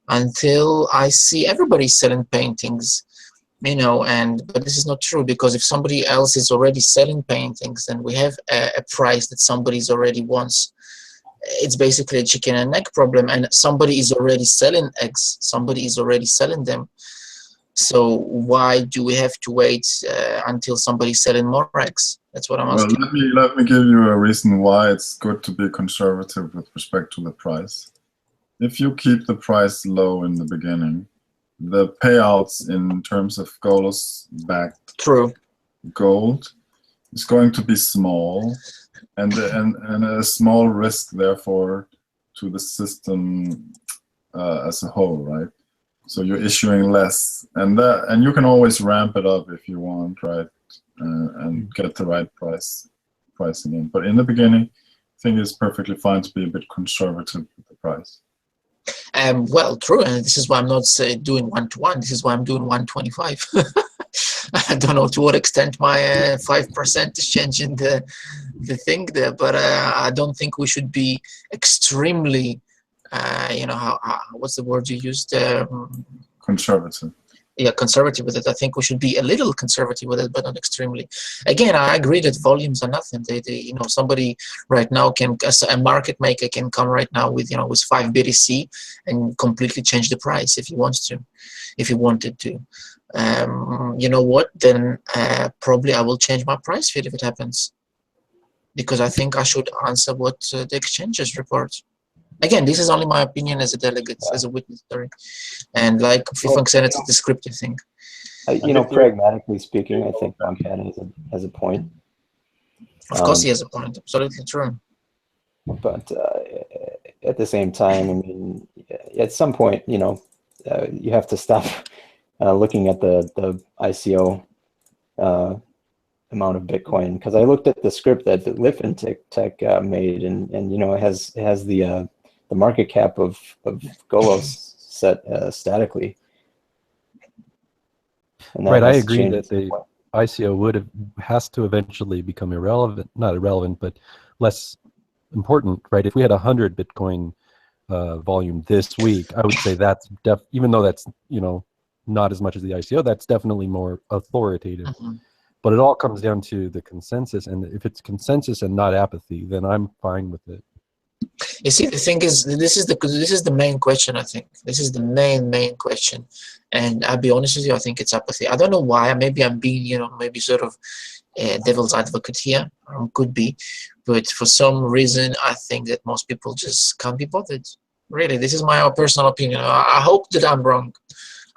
D: until I see everybody selling paintings. You know, but this is not true, because if somebody else is already selling paintings, then we have a price that somebody's already wants. It's basically a chicken and egg problem, and somebody is already selling eggs. Somebody is already selling them. So why do we have to wait until somebody's selling more eggs? That's what I'm asking.
A: Well, let me give you a reason why it's good to be conservative with respect to the price. If you keep the price low in the beginning, the payouts in terms of GOLOS-backed gold is going to be small, and a small risk, therefore, to the system as a whole, right? So you're issuing less, and you can always ramp it up if you want, right? And get the right pricing in. But in the beginning, I think it's perfectly fine to be a bit conservative with the price.
D: Well, true, and this is why I'm not doing 1-to-1. This is why I'm doing 125. I don't know to what extent my 5% is changing the thing there, but I don't think we should be extremely, you know, what's the word you used?
A: Conservative. Yeah,
D: conservative with it. I think we should be a little conservative with it, but not extremely. Again, I agree that volumes are nothing. You know, somebody right now a market maker can come right now with, you know, with 5 BTC and completely change the price if he wants to, if he wanted to. You know what? Then probably I will change my price feed if it happens, because I think I should answer what the exchanges report. Again, this is only my opinion as a delegate, as a witness, sorry. And like Fifunk said, it's a descriptive thing.
C: You know, pragmatically speaking, I think Montana has a point.
D: Of course he has a point, absolutely true.
C: But at the same time, I mean, at some point, you know, you have to stop looking at the ICO amount of Bitcoin, because I looked at the script that Liffin Tech made, and you know, it has the market cap of GOLOS set statically.
F: Right, I agree that the ICO has to eventually become irrelevant, not irrelevant, but less important, right? If we had 100 Bitcoin volume this week, I would say that's even though that's, you know, not as much as the ICO, that's definitely more authoritative.
D: Mm-hmm.
F: But it all comes down to the consensus, and if it's consensus and not apathy, then I'm fine with it.
D: You see, the thing is, this is the main question. I think this is the main question, and I'll be honest with you, I think it's apathy. I don't know why. Maybe I'm being, you know, maybe sort of devil's advocate here. Could be, but for some reason, I think that most people just can't be bothered. Really, this is my personal opinion. I hope that I'm wrong.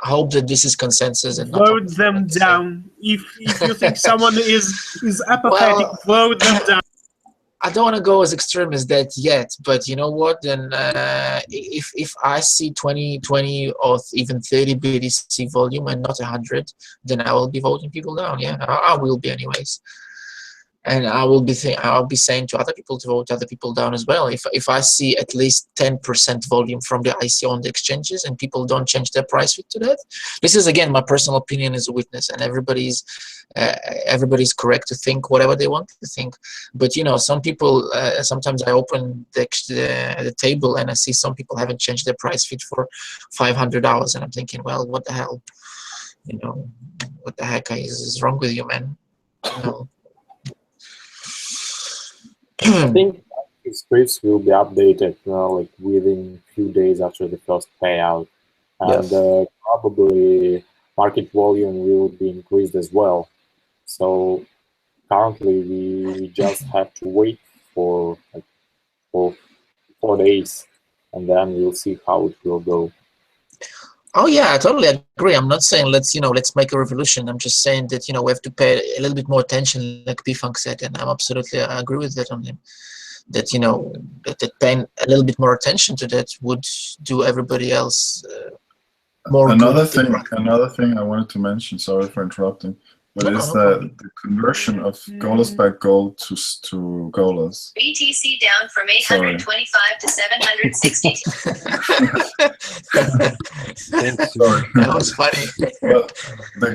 D: I hope that this is consensus and not
B: vote them down. If you think someone is apathetic, vote them down.
D: I don't want to go as extreme as that yet, but you know what? Then if I see 20 or even 30 BTC volume and not 100, then I will be voting people down. Yeah, I will be anyways. And I'll be saying to other people to vote other people down as well. If I see at least 10% volume from the ICO on the exchanges and people don't change their price feed to that, this is again my personal opinion as a witness, and everybody's correct to think whatever they want to think. But you know, some people sometimes I open the table and I see some people haven't changed their price feed for 500 hours, and I'm thinking, well, what the hell? You know, what the heck is wrong with you, man? You know.
G: I think scripts will be updated like within a few days after the first payout, and probably market volume will be increased as well. So currently we just have to wait for 4 days, and then we'll see how it will go.
D: Oh yeah, I totally agree. I'm not saying let's make a revolution. I'm just saying that, you know, we have to pay a little bit more attention, like P-Funk said, and I agree with that on him. that that paying a little bit more attention to that would do everybody else more
A: Another
D: good.
A: thing I wanted to mention, sorry for interrupting, but
D: No,
A: is
D: no
A: that
D: problem.
A: the conversion of GOLOS backed gold to GOLOS.
H: BTC down from 825 to 760.
F: Thanks.
A: Sorry.
D: That was funny.
A: But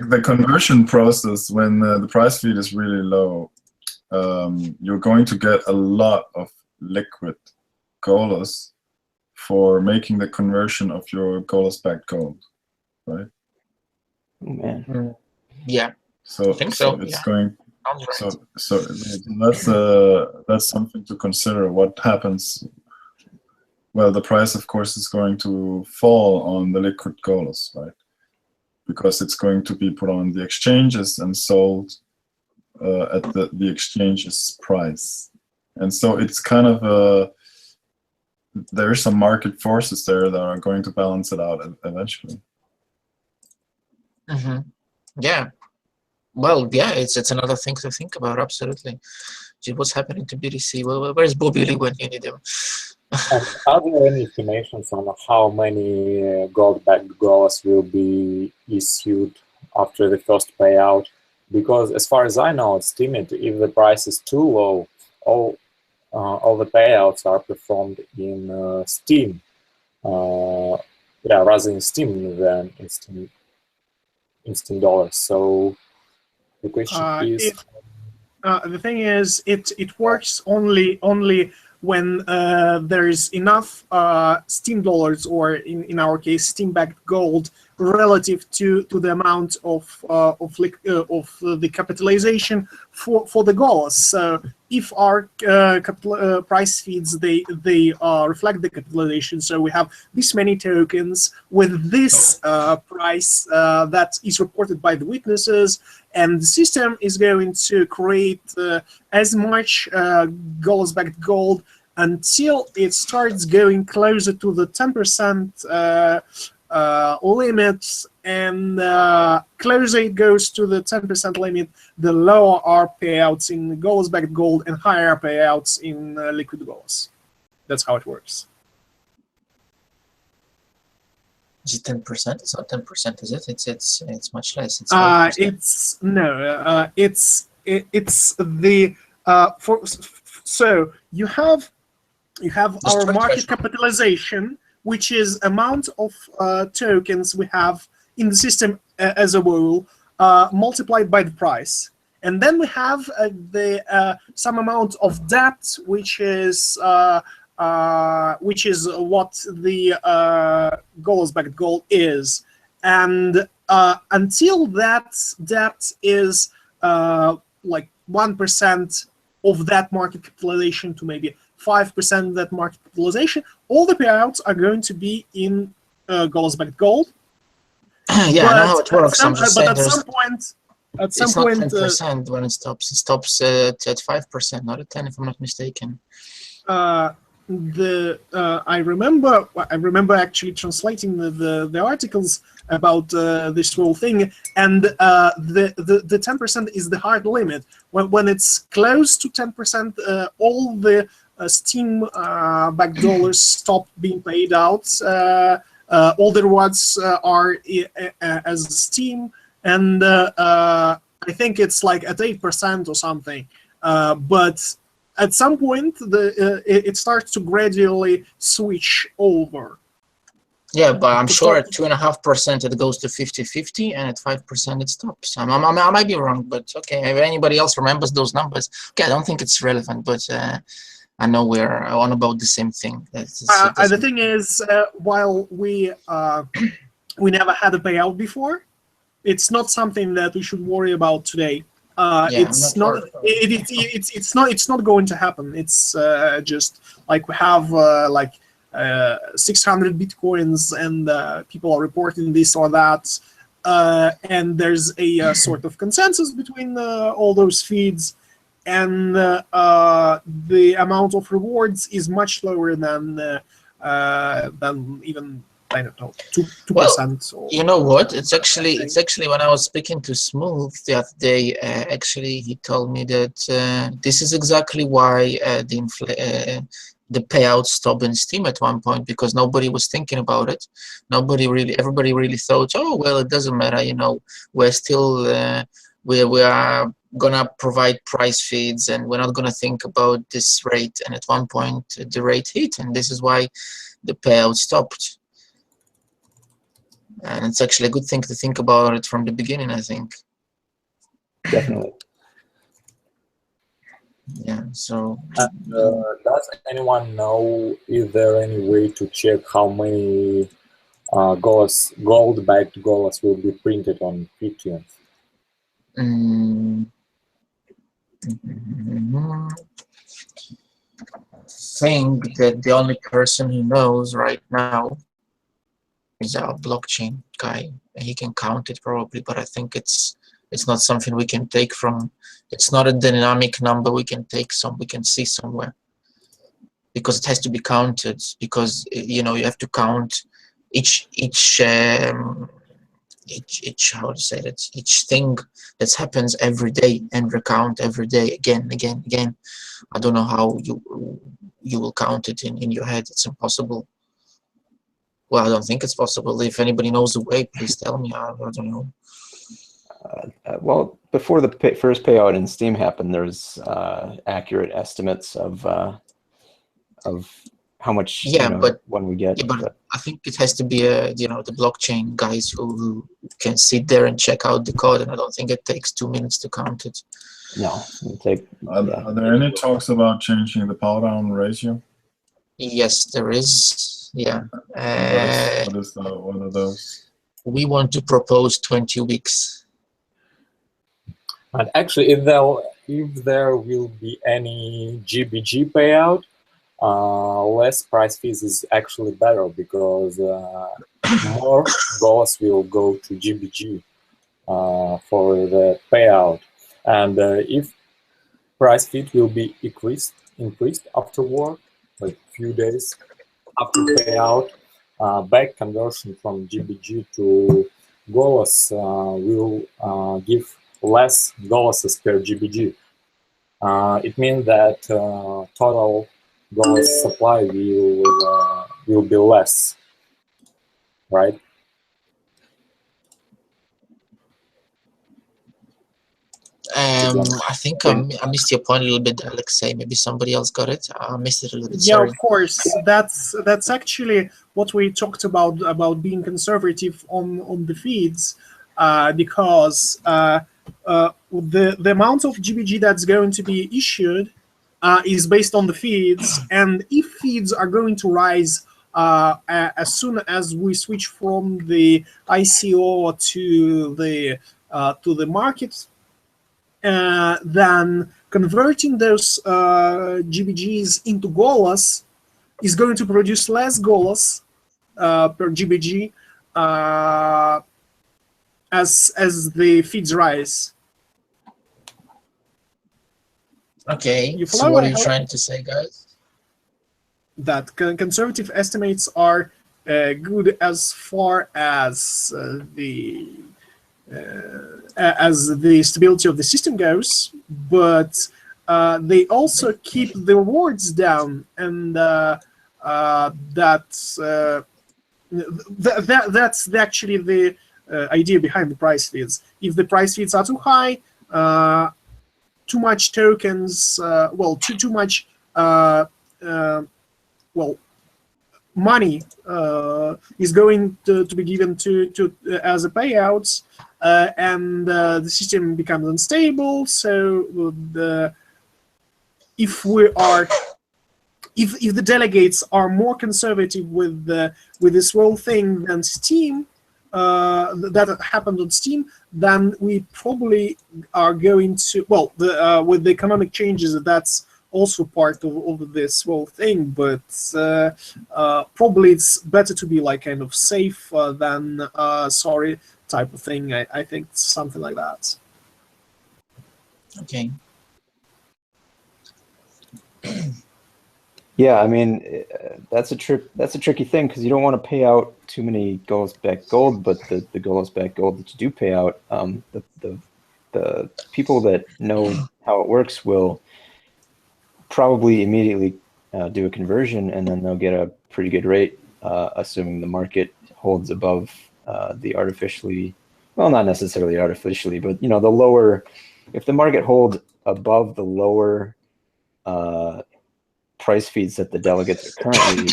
A: the conversion process, when the price feed is really low, you're going to get a lot of liquid GOLOS for making the conversion of your GOLOS backed gold, right?
C: Oh, man.
D: Yeah.
A: So
D: I think so,
A: it's
D: yeah.
A: going.
D: Sounds right.
A: So that's something to consider. What happens? Well, the price, of course, is going to fall on the liquid GOLOS, right? Because it's going to be put on the exchanges and sold at the exchange's price, and so it's kind of a. There are some market forces there that are going to balance it out eventually.
D: Yeah. Well, yeah, it's another thing to think about. Absolutely. Gee, what's happening to BTC? Well, where's Bobby Lee when you need him?
G: Are there any estimations on how many gold-backed GOLOS will be issued after the first payout? Because as far as I know, it's timid. If the price is too low, all the payouts are performed in Steam. Yeah, rather in Steam than in Steam dollars. So the question is,
B: the thing is, it works only when there is enough Steam dollars, or in our case, Steam backed gold, relative to the amount of the capitalization for the GOLOS. So if our price feeds they reflect the capitalization, so we have this many tokens with this price that is reported by the witnesses, and the system is going to create as much GOLOS backed gold until it starts going closer to the 10% limit, and closer it goes to the 10% limit, the lower are payouts in GOLOS backed gold and higher payouts in liquid GOLOS. That's how it works.
D: Is it 10%? It's not 10%, is it? It's much less. It's 5%.
B: It's the so you have our market capitalization, which is amount of tokens we have in the system as a whole, multiplied by the price, and then we have the some amount of debt, which is what the GOLOS backed gold is, and until that debt is like 1% of that market capitalization to maybe 5% of that market capitalization, all the payouts are going to be in GOLOS backed gold.
D: Yeah, I know how it works. I'm just saying
B: at some point,
D: it's not 10% when it stops. It stops at 5%, not at 10, if I'm not mistaken.
B: I remember actually translating the articles about this whole thing, and the 10% is the hard limit. When it's close to 10%, all the Steam backed dollars stop being paid out. All the rewards are as Steam, and I think it's like at 8% or something. But at some point, it starts to gradually switch over.
D: Yeah, but I'm sure at 2.5% it goes to 50-50, and at 5% it stops. I might be wrong, but okay. If anybody else remembers those numbers, okay, I don't think it's relevant, but I know we're on about the same thing.
B: The thing is, while we never had a payout before, it's not something that we should worry about today. It's not going to happen. It's just like we have 600 bitcoins, and people are reporting this or that, and there's a sort of consensus between all those feeds, and the amount of rewards is much lower than even I don't know, 2%.
D: Well, you know what? It's actually when I was speaking to Smooth the other day. Actually, he told me that this is exactly why the payout stopped in Steam at one point, because nobody was thinking about it. Everybody really thought, oh well, it doesn't matter. You know, we're still we are gonna provide price feeds, and we're not gonna think about this rate. And at one point, the rate hit, and this is why the payout stopped. And it's actually a good thing to think about it from the beginning, I think.
C: Definitely.
D: Yeah, so...
G: does anyone know, is there any way to check how many gold-backed GOLOS will be printed on 15th?
D: I think that the only person who knows right now is our blockchain guy. He can count it probably, but I think it's not something we can take from. It's not a dynamic number we can see somewhere, because it has to be counted. Because you know, you have to count each how to say that, each thing that happens every day, and recount every day again. I don't know how you will count it in your head. It's impossible. Well, I don't think it's possible. If anybody knows the way, please tell me. I don't know.
C: Well, before the first payout in Steam happened, there's accurate estimates of how much,
D: but
C: when we get.
D: But I think it has to be the blockchain guys who can sit there and check out the code, and I don't think it takes 2 minutes to count it.
C: No, it'll take.
A: Are there any talks about changing the power down ratio?
D: Yes, there is. Yeah.
A: What are those?
D: We want to propose 20 weeks.
G: And actually, if there will be any GBG payout, less price fees is actually better, because more GOLOS will go to GBG for the payout. And if price feed will be increased afterward, like few days after payout, back conversion from GBG to GOLOS will give less GOLOSes per GBG. It means that total GOLOS supply will be less, right?
D: I think I missed your point a little bit, Alexei. Maybe somebody else got it. I missed it a little bit.
B: Yeah,
D: Sorry.
B: of course. That's actually what we talked about being conservative on the feeds, because the amount of GBG that's going to be issued is based on the feeds, and if feeds are going to rise as soon as we switch from the ICO to the market, then converting those GBGs into GOLOS is going to produce less GOLOS per GBG as the feeds rise.
D: Okay, so what are you trying to say, guys?
B: That conservative estimates are good as far as the stability of the system goes, but they also keep the rewards down, and that's actually the idea behind the price feeds. If the price feeds are too high, too much tokens, too much money is going to be given to as a payouts, and the system becomes unstable. So if the delegates are more conservative with this whole thing than Steam, that happened on Steam, then we probably are going to, with the economic changes, that's also part of this whole thing, but probably it's better to be like kind of safe than sorry type of thing. I think something like that.
D: Okay.
C: Yeah, I mean, that's a tricky thing, because you don't want to pay out too many GOLOS-backed gold, but the GOLOS-backed gold that you do pay out, the people that know how it works will probably immediately do a conversion, and then they'll get a pretty good rate, assuming the market holds above the artificially, well, not necessarily artificially, but the lower, if the market holds above the lower price feeds that the delegates are currently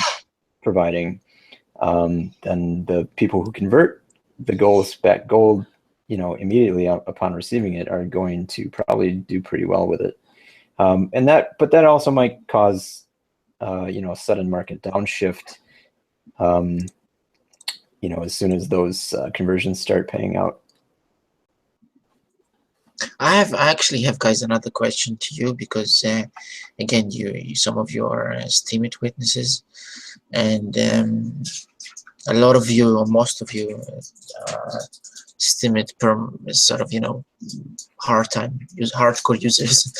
C: providing, then the people who convert the GOLOS-backed gold, immediately upon receiving it, are going to probably do pretty well with it. But that also might cause, a sudden market downshift, as soon as those conversions start paying out.
D: I actually have, guys, another question to you, because again, some of you are esteemed witnesses, and a lot of you, or most of you, esteemed sort of hardcore users.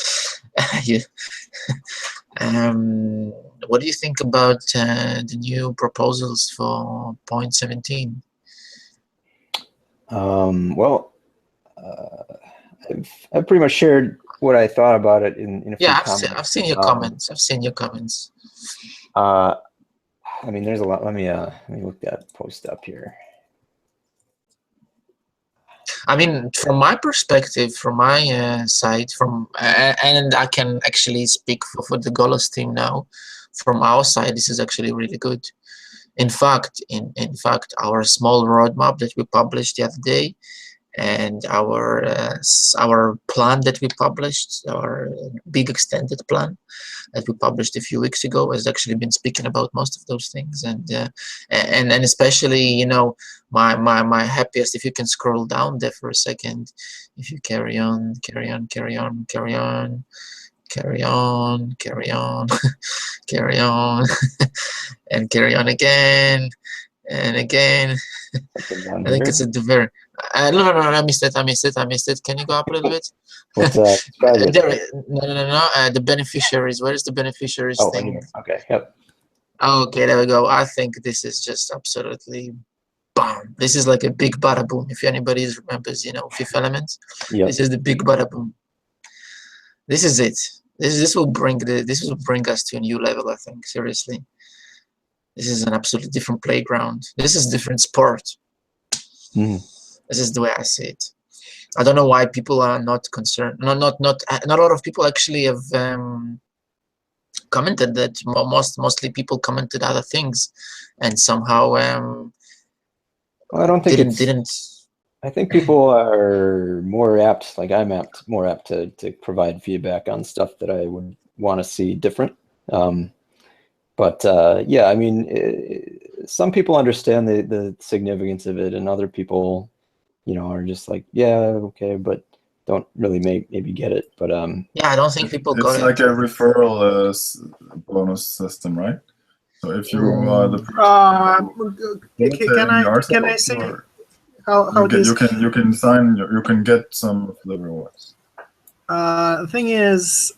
D: What do you think about the new proposals for 0.17?
C: Well, I've pretty much shared what I thought about it in a few comments.
D: I've seen your comments. I've seen your comments.
C: I mean, there's a lot. Let me look that post up here.
D: I mean, from my perspective, from my side, and I can actually speak for the GOLOS team now. From our side, this is actually really good. In fact, our small roadmap that we published the other day, and our plan that we published, our big extended plan that we published a few weeks ago, has actually been speaking about most of those things, and especially my happiest, if you can scroll down there for a second, if you carry on and carry on again and again. I think it's at the very no, I missed it. Can you go up a little bit?
C: What's
D: No, the beneficiaries. Where is the beneficiaries thing?
C: Here. Okay, yep.
D: Okay, there we go. I think this is just absolutely bomb. This is like a big bada boom. If anybody remembers, Fifth Element,
C: yep.
D: This is the big bada boom. This is it. This will bring us to a new level, I think. Seriously, this is an absolutely different playground. This is different sport. This is the way I see it. I don't know why people are not concerned. Not a lot of people actually have commented that. Mostly people commented other things, and somehow
C: well, I don't think
D: didn't.
C: I think people are more apt, like I'm more apt to provide feedback on stuff that I would want to see different. But yeah, I mean, some people understand the significance of it, and other people, are just like, yeah, okay, but don't really maybe get it. But
D: yeah, I don't think people got it.
A: It's like a referral bonus system, right? So if you are the
B: can I say how
A: you can sign, you can get some of the rewards.
B: The thing is,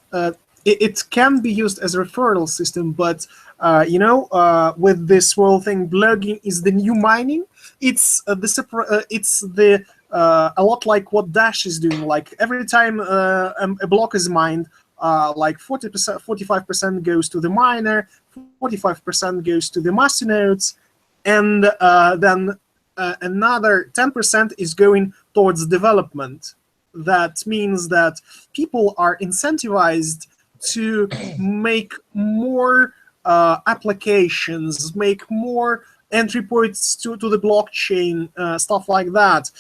B: it can be used as a referral system, but with this whole thing, blogging is the new mining. It's a lot like what Dash is doing. Like every time a block is mined, like 40%, 45% goes to the miner, 45% goes to the masternodes, and then another 10% is going towards development. That means that people are incentivized to make more applications, make more entry points to the blockchain, stuff like that.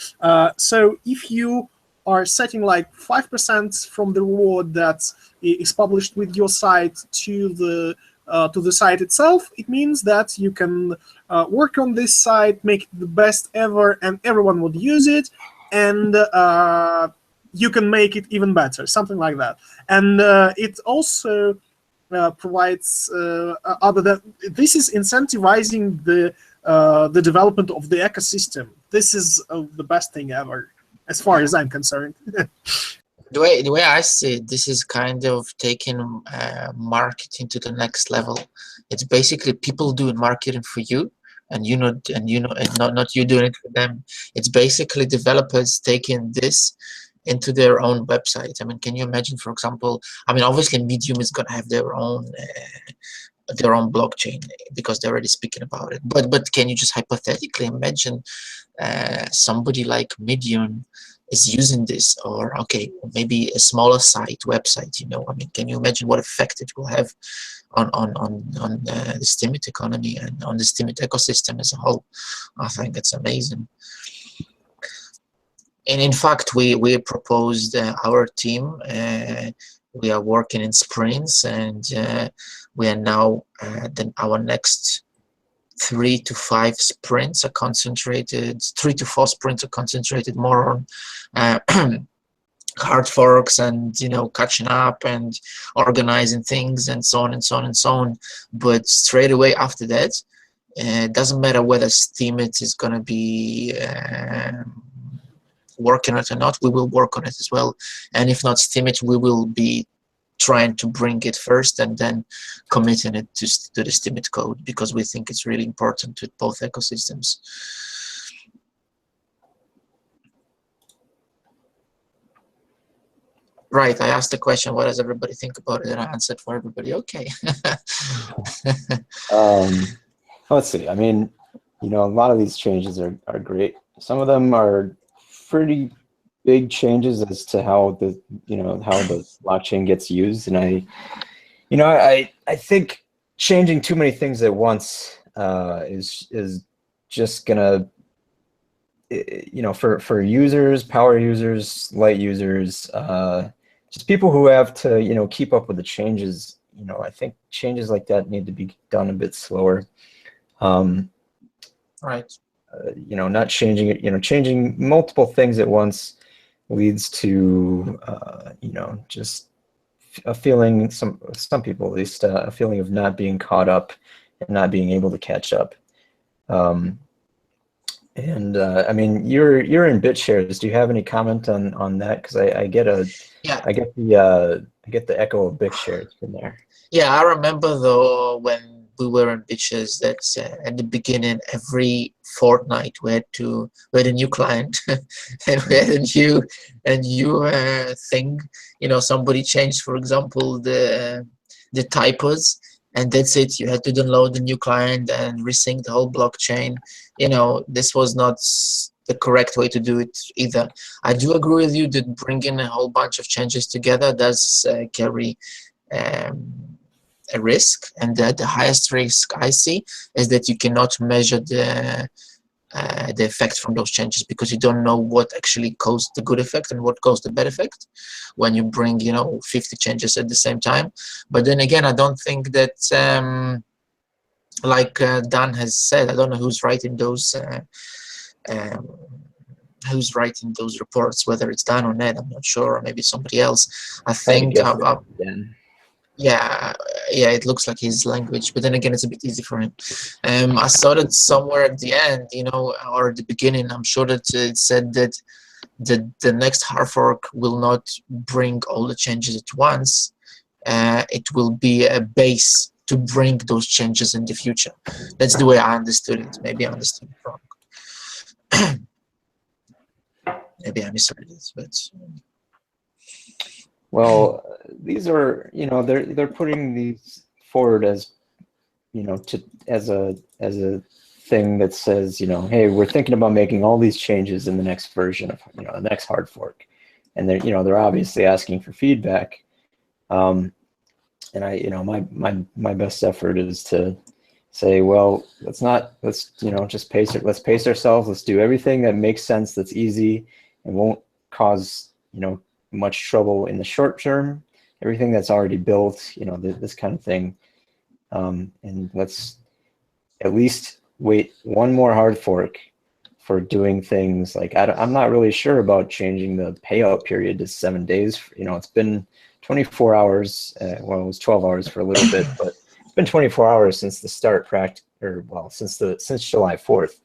B: So if you are setting like 5% from the reward that is published with your site to the site itself, it means that you can work on this site, make it the best ever, and everyone would use it, and you can make it even better, something like that. And it also provides other than this is incentivizing the development of the ecosystem. This is the best thing ever, as far as I'm concerned.
D: The way I see it, this is kind of taking marketing to the next level. It's basically people doing marketing for you, and not you doing it for them. It's basically developers taking this into their own website. I mean, can you imagine, for example, I mean, obviously Medium is going to have their own blockchain because they're already speaking about it. But can you just hypothetically imagine somebody like Medium is using this, or okay, maybe a smaller site, website, you know? I mean, can you imagine what effect it will have on the Steemit economy and on the Steemit ecosystem as a whole? I think it's amazing. And in fact, we proposed our team. We are working in sprints, and we are now our next 3 to 5 sprints are concentrated. 3 to 4 sprints are concentrated more on hard forks and catching up and organizing things and so on and so on and so on. But straight away after that, it doesn't matter whether Steemit is going to be working on it or not, we will work on it as well. And if not Steemit, we will be trying to bring it first and then committing it to the Steemit code, because we think it's really important to both ecosystems. Right, I asked the question, what does everybody think about it? And I answered for everybody, okay.
C: Let's see. I mean, a lot of these changes are great. Some of them are pretty big changes as to how the how the blockchain gets used, and I think changing too many things at once is just gonna for users, power users, light users, just people who have to keep up with the changes. I think changes like that need to be done a bit slower.
D: Right.
C: Not changing it. Changing multiple things at once leads to just a feeling, some people at least, a feeling of not being caught up and not being able to catch up. I mean, you're in BitShares. Do you have any comment on that? Because I get the echo of BitShares from there.
D: Yeah, I remember though when we were in BitShares that at the beginning, every fortnight we had a new client and we had a new thing. Somebody changed, for example, the typos, and that's it. You had to download the new client and resync the whole blockchain. This was not the correct way to do it either. I do agree with you that bringing a whole bunch of changes together does carry a risk, and that the highest risk I see is that you cannot measure the effect from those changes, because you don't know what actually caused the good effect and what caused the bad effect when you bring 50 changes at the same time. But then again, I don't think that like Dan has said, I don't know who's writing those reports, whether it's Dan or Ned, I'm not sure, or maybe somebody else. I think yeah, it looks like his language, but then again, it's a bit easy for him. I saw that somewhere at the end, or at the beginning, I'm sure that it said that the next hard fork will not bring all the changes at once. It will be a base to bring those changes in the future. That's the way I understood it. Maybe I understood it wrong. Maybe I misread it, but...
C: Well, these are, they're putting these forward as, as a thing that says, hey, we're thinking about making all these changes in the next version of, the next hard fork, and they're obviously asking for feedback. And my best effort is to say, well, let's just let's pace ourselves. Let's do everything that makes sense, that's easy, and won't cause, much trouble in the short term. Everything that's already built, this kind of thing. And let's at least wait one more hard fork for doing things like, I'm not really sure about changing the payout period to 7 days. It's been 24 hours. Well, it was 12 hours for a little bit, but it's been 24 hours since the start since July 4th.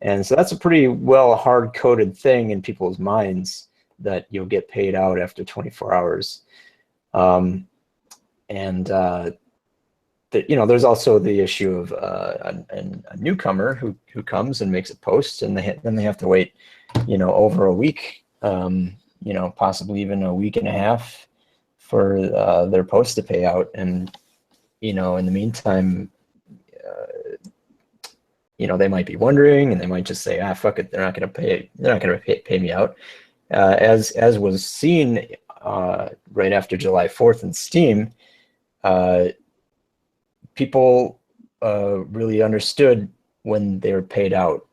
C: And so that's a pretty well hard-coded thing in people's minds, that you'll get paid out after 24 hours. There's also the issue of a newcomer who comes and makes a post, and then they have to wait, over a week, possibly even a week and a half for their post to pay out. And, in the meantime, they might be wondering, and they might just say, fuck it, they're not going to pay me out. As was seen right after July 4th in Steam, people really understood when they were paid out.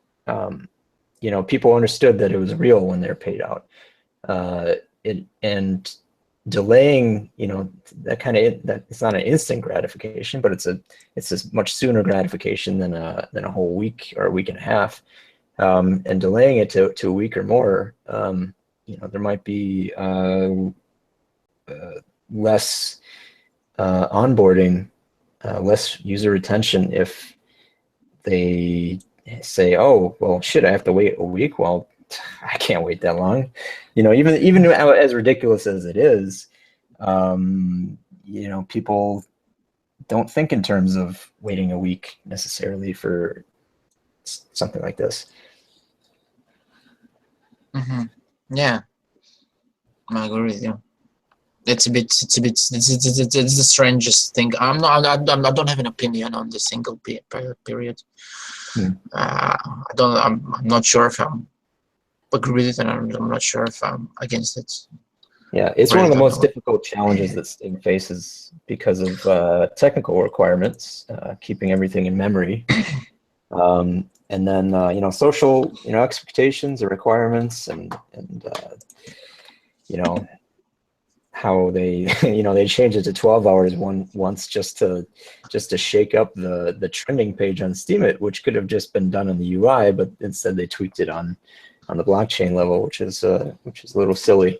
C: People understood that it was real when they were paid out. And delaying, that it's not an instant gratification, but it's a much sooner gratification than a whole week or a week and a half. And delaying it to a week or more, there might be less onboarding, less user retention if they say, oh, well, shit, I have to wait a week. Well, I can't wait that long. Even as ridiculous as it is, people don't think in terms of waiting a week necessarily for something like this.
D: Mm-hmm. Yeah, I agree with you. It's the strangest thing. I don't have an opinion on the single period. I'm not sure if I'm agree with it, and I'm not sure if I'm against it.
C: Yeah, it's one of the most difficult challenges that Steam faces because of technical requirements, keeping everything in memory, and then social expectations or requirements, and how they they changed it to 12 hours once just to shake up the trending page on Steam, which could have just been done in the UI, but instead they tweaked it on the blockchain level, which is a little silly.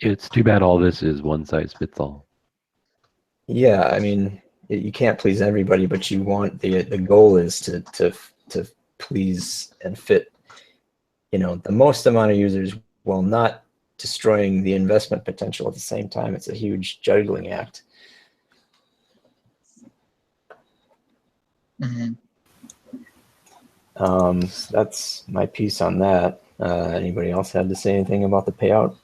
F: It's too bad all this is one size fits all.
C: Yeah, I mean, you can't please everybody, but you want the goal is to please and fit the most amount of users while not destroying the investment potential at the same time. It's a huge juggling act.
D: Mm-hmm.
C: That's my piece on that. Anybody else have to say anything about the payout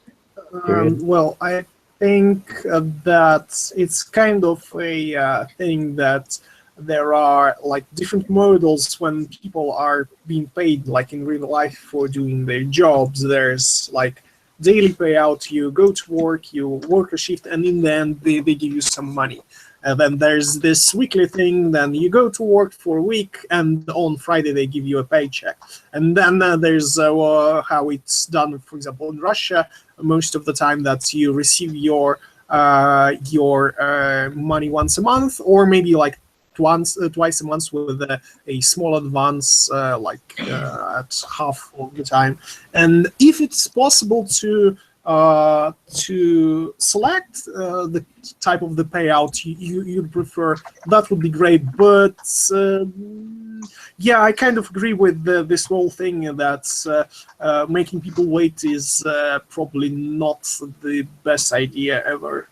C: period?
B: Well, I think that it's kind of a thing that there are like different models when people are being paid like in real life for doing their jobs. There's like daily payout, you go to work, you work a shift, and in the end they give you some money. And then there's this weekly thing, then you go to work for a week, and on Friday they give you a paycheck. And then there's how it's done, for example, in Russia, most of the time that you receive your money once a month, or maybe like twice a month with a small advance, at half of the time. And if it's possible to select the type of the payout you'd prefer, that would be great. But yeah, I kind of agree with this whole thing that making people wait is probably not the best idea ever.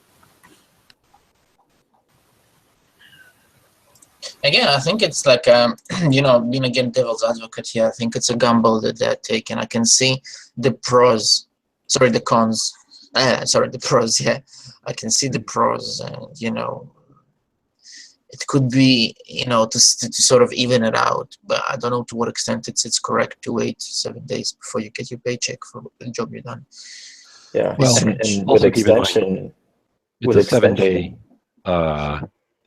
D: Again, I think it's like, being again devil's advocate here, I think it's a gamble that they're taking. I can see the pros, sorry, the cons, the pros, yeah. I can see the pros, and, it could be, to sort of even it out, but I don't know to what extent it's correct to wait 7 days before you get your paycheck for the job you've done.
C: Yeah,
F: well,
C: and with extension,
F: it's a 7 day.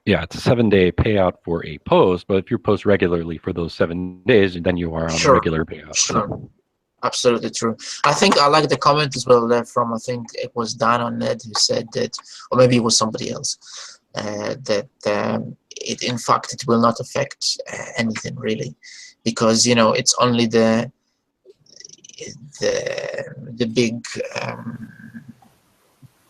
F: Yeah, it's a 7 day payout for a post, but if you post regularly for those 7 days, then you are on a regular payout.
D: Sure. So. Absolutely true. I think I like the comment as well there from, I think it was Dan on Ned who said that, or maybe it was somebody else, that in fact it will not affect anything really, because it's only the big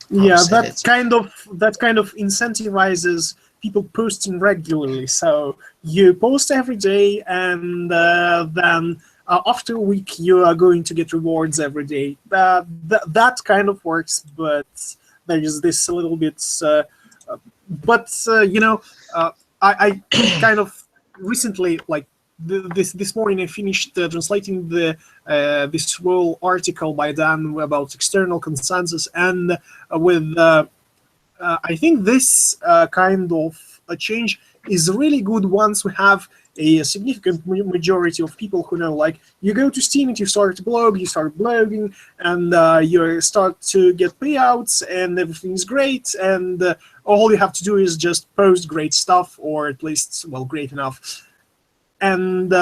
B: yeah, that kind of incentivizes people posting regularly. So you post every day, and then after a week you are going to get rewards every day. That kind of works, but there is this a little bit. I kind of recently, like this morning, I finished translating this whole article by Dan about external consensus, and with I think this kind of a change is really good once we have a significant majority of people who know, like, you go to Steam and you start a blog, you start blogging, and you start to get payouts, and everything's great, and all you have to do is just post great stuff, or at least, well, great enough. And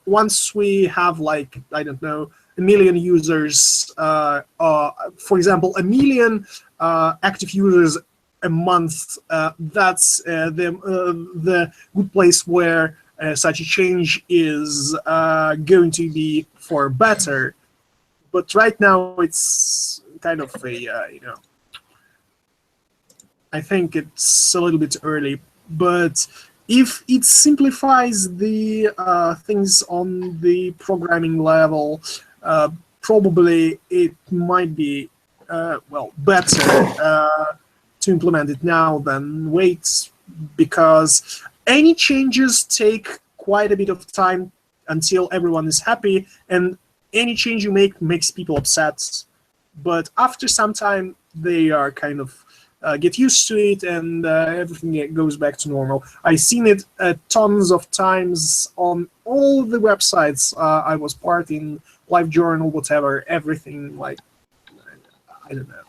B: once we have, like, I don't know, 1 million users, for example, 1 million active users a month, that's the good place where such a change is going to be for better. But right now it's kind of a, I think it's a little bit early. But if it simplifies the things on the programming level, probably it might be, well, better to implement it now than wait, because any changes take quite a bit of time until everyone is happy, and any change you make makes people upset. But after some time, they are kind of get used to it, and everything goes back to normal. I've seen it tons of times on all the websites I was part in, LiveJournal, whatever, everything, like, I don't know.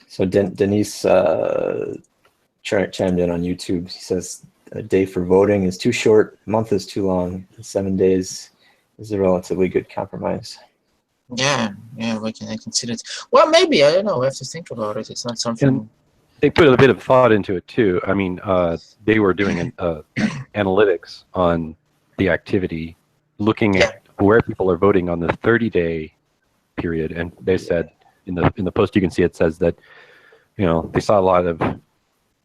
C: So Denise chimed in on YouTube. He says a day for voting is too short, a month is too long, 7 days is a relatively good compromise.
D: Yeah, I consider it. Well, maybe, I don't know, we have to think about it. It's not something...
F: And they put a bit of thought into it too. I mean, they were doing analytics on the activity, looking at where people are voting on the 30-day period, and they said, in the post you can see it says that, they saw a lot of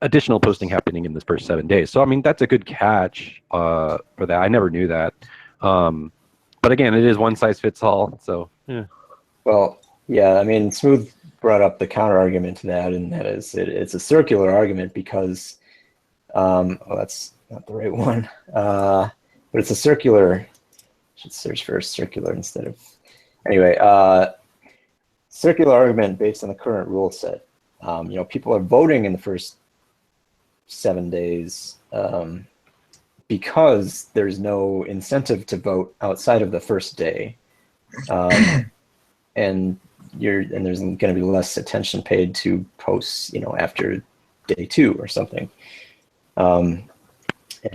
F: additional posting happening in the first 7 days. So I mean, that's a good catch for that. I never knew that. But again, it is one size fits all. So yeah.
C: Well, yeah. I mean, Smooth brought up the counter argument to that, and that is it's a circular argument because, well, that's not the right one. But it's a circular. I should search for circular instead of. Anyway, circular argument based on the current rule set. People are voting in the first 7 days because there's no incentive to vote outside of the first day, and there's going to be less attention paid to posts, after day 2 or something. And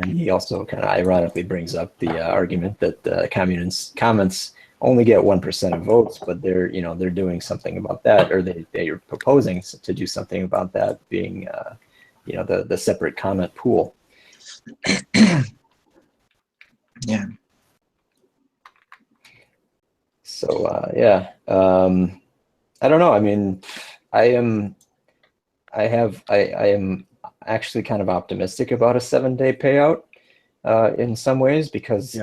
C: he also kind of ironically brings up the argument that comments only get 1% of votes, but they're doing something about that, or they are proposing to do something about that, being the separate comment pool.
D: Yeah.
C: So yeah, I don't know. I mean, I am actually kind of optimistic about a 7-day payout in some ways, because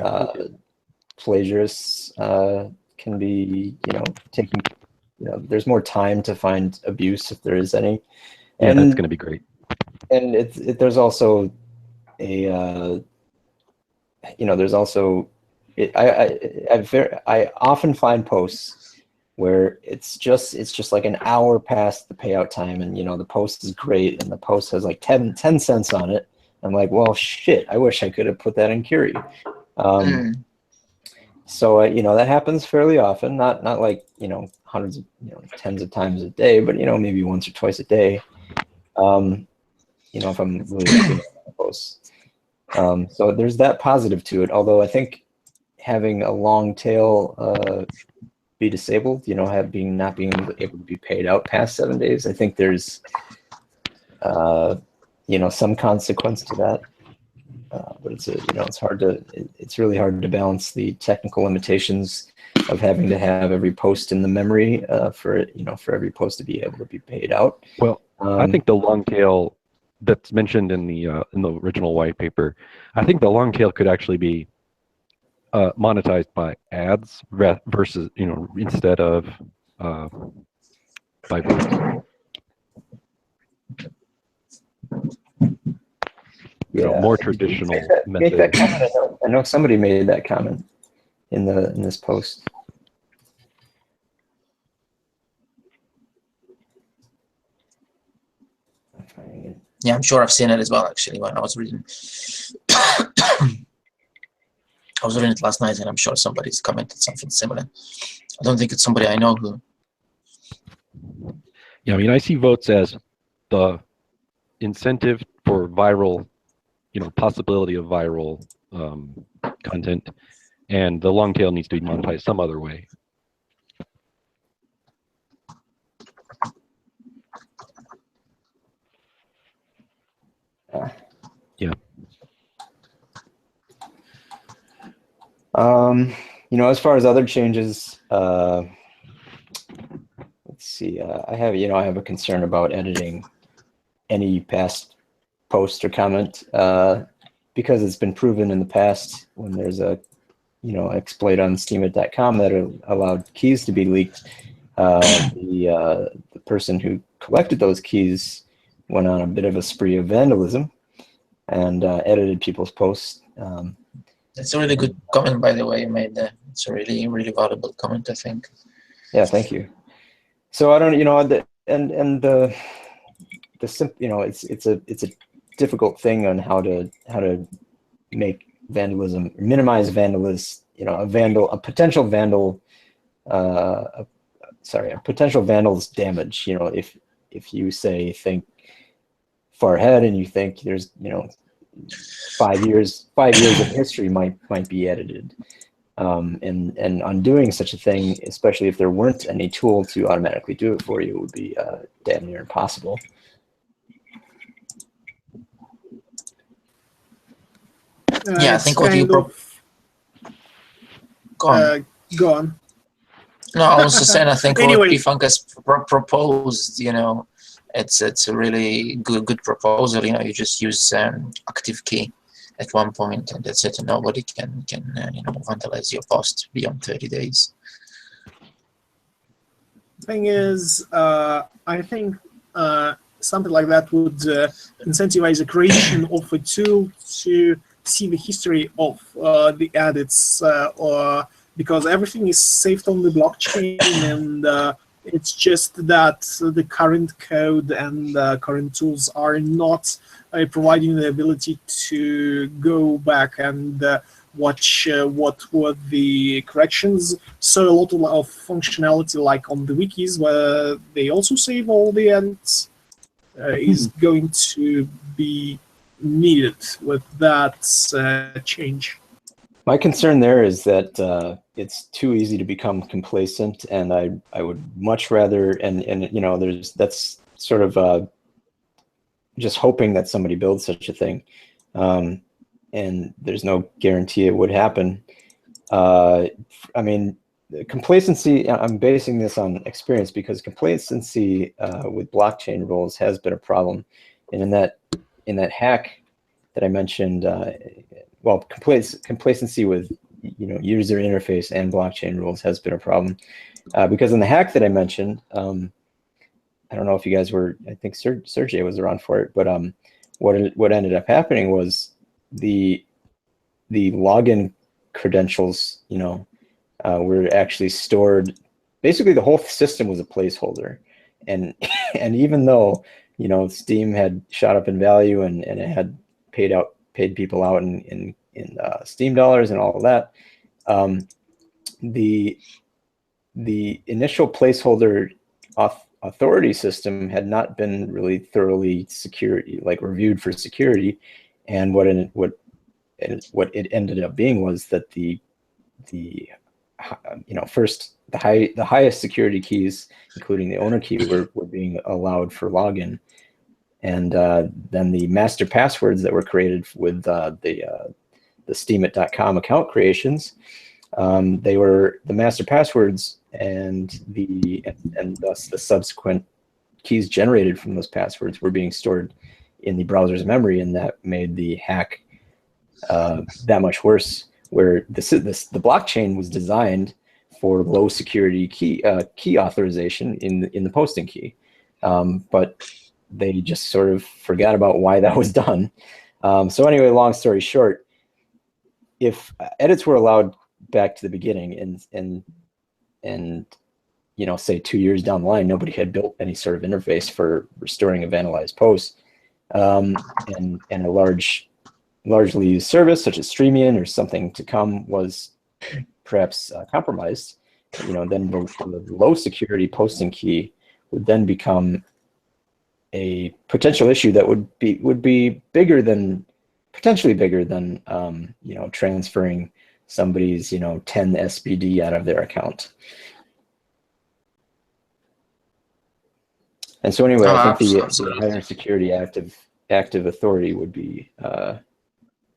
C: plagiarists can be, taking, there's more time to find abuse if there is any.
F: And that's going to be great.
C: And there's also a, there's also, I often find posts where it's just like an hour past the payout time, and the post is great, and the post has like 10 cents on it. I'm like, well, shit, I wish I could have put that in Curie. So that happens fairly often, not like hundreds of tens of times a day, but maybe once or twice a day. If I'm really looking at the posts. So there's that positive to it. Although I think having a long tail be disabled, not being able to be paid out past 7 days, I think there's some consequence to that. But it's really hard to balance the technical limitations of having to have every post in the memory for every post to be able to be paid out.
F: Well, I think the long tail that's mentioned in the original white paper, I think the long tail could actually be monetized by ads versus, instead of by votes. More traditional
C: Make that
F: method.
C: comment. I know somebody made that comment in this post.
D: Yeah, I'm sure I've seen it as well, actually, when I was reading. I was reading it last night, and I'm sure somebody's commented something similar. I don't think it's somebody I know who.
F: Yeah, I mean, I see votes as the incentive for viral, possibility of viral content, and the long tail needs to be monetized some other way. Yeah.
C: As far as other changes, let's see. I have a concern about editing any past post or comment because it's been proven in the past when there's a exploit on steemit.com that allowed keys to be leaked. The person who collected those keys went on a bit of a spree of vandalism and edited people's posts.
D: That's a really good comment, by the way, you made there. It's a really, really valuable comment, I think.
C: Yeah, thank you. So I don't, it's a difficult thing on how to make vandalism, minimize vandalism. A potential vandal's damage. If you think far ahead and you think there's 5 years of history might be edited, and on doing such a thing, especially if there weren't any tool to automatically do it for you, it would be damn near impossible.
D: Yeah, I think what you go on.
B: Go on.
D: No, I was just saying, I think
B: Anyway.
D: what P-Funk has proposed, it's a really good proposal. You just use active key at one point, and that's it, and nobody can vandalize your post beyond 30 days.
B: Thing is, I think something like that would incentivize the creation of a tool to see the history of the edits, because everything is saved on the blockchain, and it's just that the current code and current tools are not providing the ability to go back and watch what were the corrections. So a lot of functionality, like on the wikis, where they also save all the edits, is going to be needed with that change.
C: My concern there is that it's too easy to become complacent, and I would much rather, and that's sort of just hoping that somebody builds such a thing, and there's no guarantee it would happen. I mean, complacency, I'm basing this on experience, because complacency with blockchain rules has been a problem, and in that hack that I mentioned, well, complacency with user interface and blockchain rules has been a problem, because in the hack that I mentioned, I don't know if you guys were, I think Sergey was around for it, but what ended up happening was the login credentials, were actually stored. Basically, the whole system was a placeholder, and even though Steam had shot up in value and it had paid people out in Steam dollars and all of that, the initial placeholder authority system had not been really thoroughly reviewed for security, and what it ended up being was that the first the highest security keys, including the owner key, were being allowed for login, and then the master passwords that were created with the steemit.com account creations, they were the master passwords and thus the subsequent keys generated from those passwords were being stored in the browser's memory, and that made the hack that much worse. where the blockchain was designed for low security key authorization in the posting key, but they just sort of forgot about why that was done. So anyway, long story short, if edits were allowed back to the beginning, and you know, say 2 years down the line, nobody had built any sort of interface for restoring a vandalized post, and a largely used service such as Streamian or something to come was perhaps compromised, you know, then the low security posting key would then become a potential issue that would be potentially bigger than you know, transferring somebody's, you know, 10 SBD out of their account. And so anyway, I think the higher security active authority would be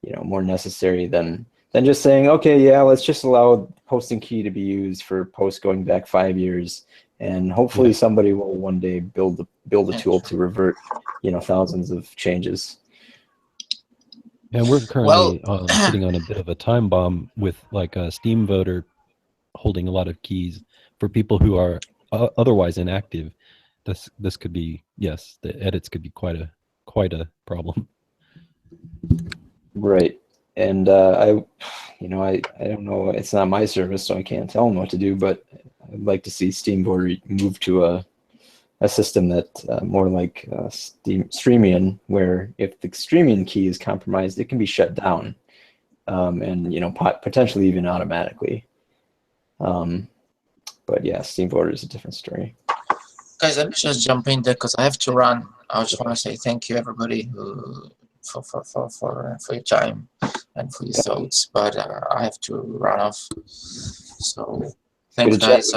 C: you know, more necessary than just saying, okay, yeah, let's just allow posting key to be used for posts going back 5 years, and hopefully somebody will one day build a tool to revert, you know, thousands of changes.
F: And we're currently sitting on a bit of a time bomb with like a Steam voter holding a lot of keys for people who are otherwise inactive. This could be, yes, the edits could be quite a problem.
C: Right. And I don't know, it's not my service, so I can't tell them what to do, but I'd like to see Steam Voter move to a system that more like Streamian, where if the Streamian key is compromised, it can be shut down, and you know, potentially even automatically. But yeah, Steam Voter is a different story.
D: Guys, let me just jump in there because I have to run. I just want to say thank you, everybody, for your time and for your thoughts. But I have to run off. So thanks, guys.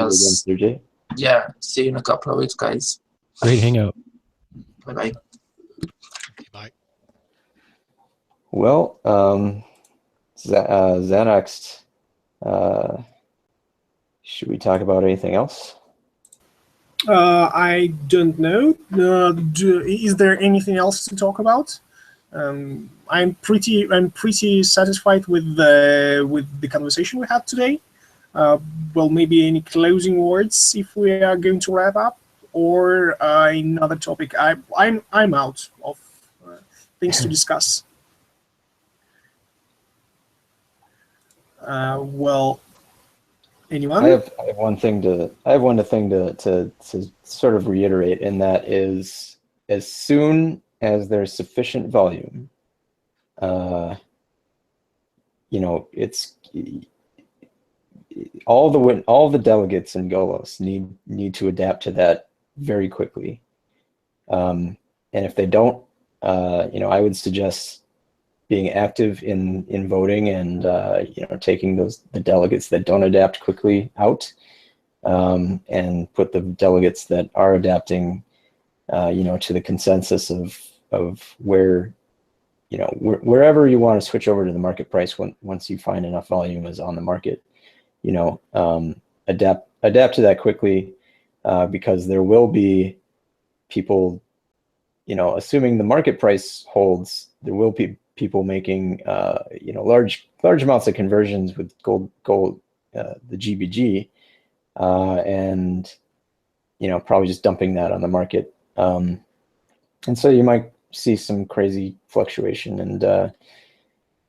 D: Yeah, see you in a couple of weeks, guys.
F: Great hangout.
D: Bye-bye.
E: Bye.
C: Well, Xanax, should we talk about anything else?
B: I don't know. Is there anything else to talk about? I'm pretty satisfied with the conversation we had today. Well, maybe any closing words if we are going to wrap up, or another topic. I'm out of things to discuss. Well, anyone?
C: I have one thing to sort of reiterate, and that is, as soon as there's sufficient volume, you know, it's all the delegates in GOLOS need to adapt to that very quickly. And if they don't, you know, I would suggest being active in voting and you know, taking the delegates that don't adapt quickly out, and put the delegates that are adapting, you know, to the consensus of where, you know, wherever you want to switch over to the market price once you find enough volume is on the market, you know, adapt to that quickly, because there will be people, you know, assuming the market price holds, there will be people making you know, large amounts of conversions with gold the GBG, and you know, probably just dumping that on the market, and so you might see some crazy fluctuation. And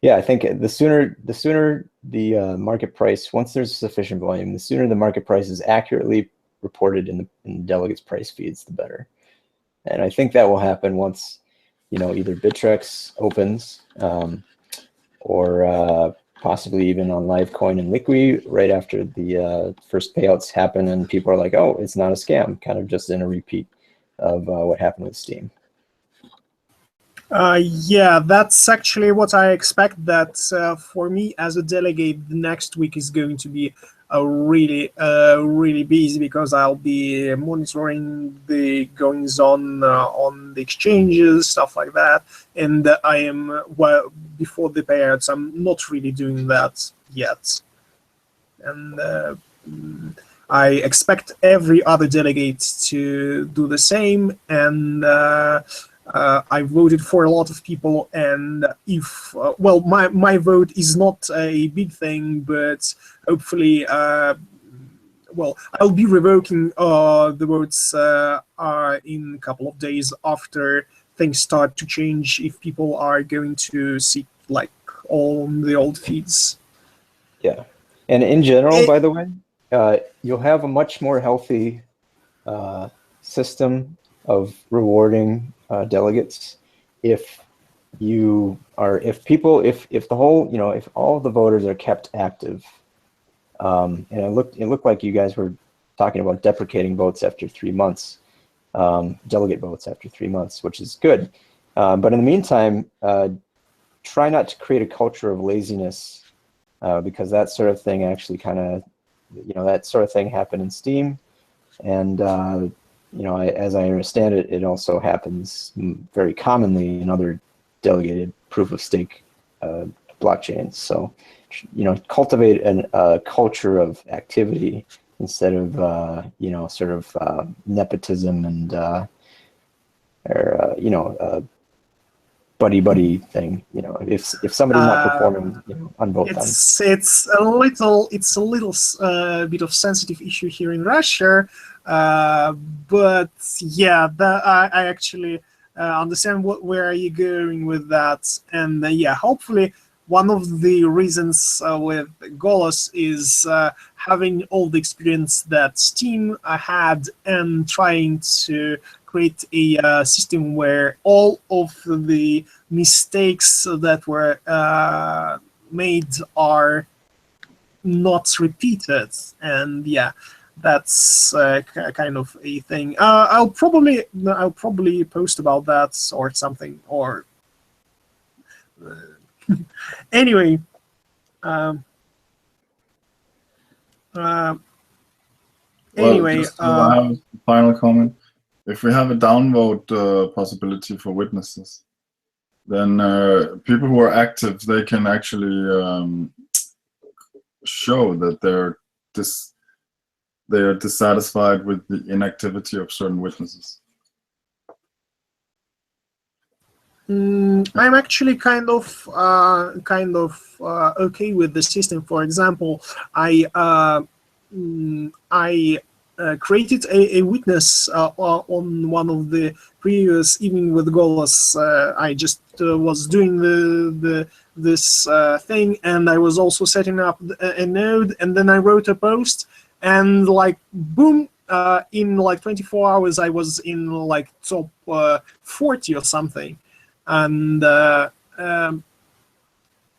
C: yeah, I think the sooner the market price, once there's sufficient volume, the sooner the market price is accurately reported in the delegates price feeds, the better. And I think that will happen once, you know, either Bittrex opens, or possibly even on Livecoin and Liqui right after the first payouts happen, and people are like, oh, it's not a scam, kind of just in a repeat of what happened with Steam.
B: Yeah, that's actually what I expect. That for me as a delegate, the next week is going to be really busy, because I'll be monitoring the goings on the exchanges, stuff like that. And I am, well, before the payouts, I'm not really doing that yet. And I expect every other delegate to do the same. And I voted for a lot of people, and if well, my vote is not a big thing, but hopefully, well, I'll be revoking the votes in a couple of days after things start to change. If people are going to see like on the old feeds.
C: Yeah, and in general, by the way, you'll have a much more healthy system of rewarding delegates if you are, if the whole, you know, if all the voters are kept active. And it looked like you guys were talking about deprecating votes after 3 months, delegate votes after 3 months, which is good. But in the meantime, try not to create a culture of laziness, because that sort of thing actually kind of, you know, that sort of thing happened in Steam. And, you know, as I understand it, it also happens very commonly in other delegated proof of stake blockchains. So, you know, cultivate a culture of activity instead of, you know, sort of nepotism and, or, you know, buddy thing. You know, if somebody's not performing, you know, on both ends.
B: It's a little bit of sensitive issue here in Russia, but yeah, I actually understand where you're going with that, and yeah, hopefully one of the reasons with Golos is having all the experience that Steam had and trying to create a system where all of the mistakes that were made are not repeated. And yeah, that's kind of a thing. I'll probably post about that or something, or anyway. Anyway,
A: just I have a final comment. If we have a downvote possibility for witnesses, then people who are active, they can actually show that they're dissatisfied with the inactivity of certain witnesses.
B: I'm actually kind of okay with the system. For example, I created a witness on one of the previous evening with Golos. I just was doing this thing, and I was also setting up a node, and then I wrote a post, and like boom, in like 24 hours I was in like top 40 or something. And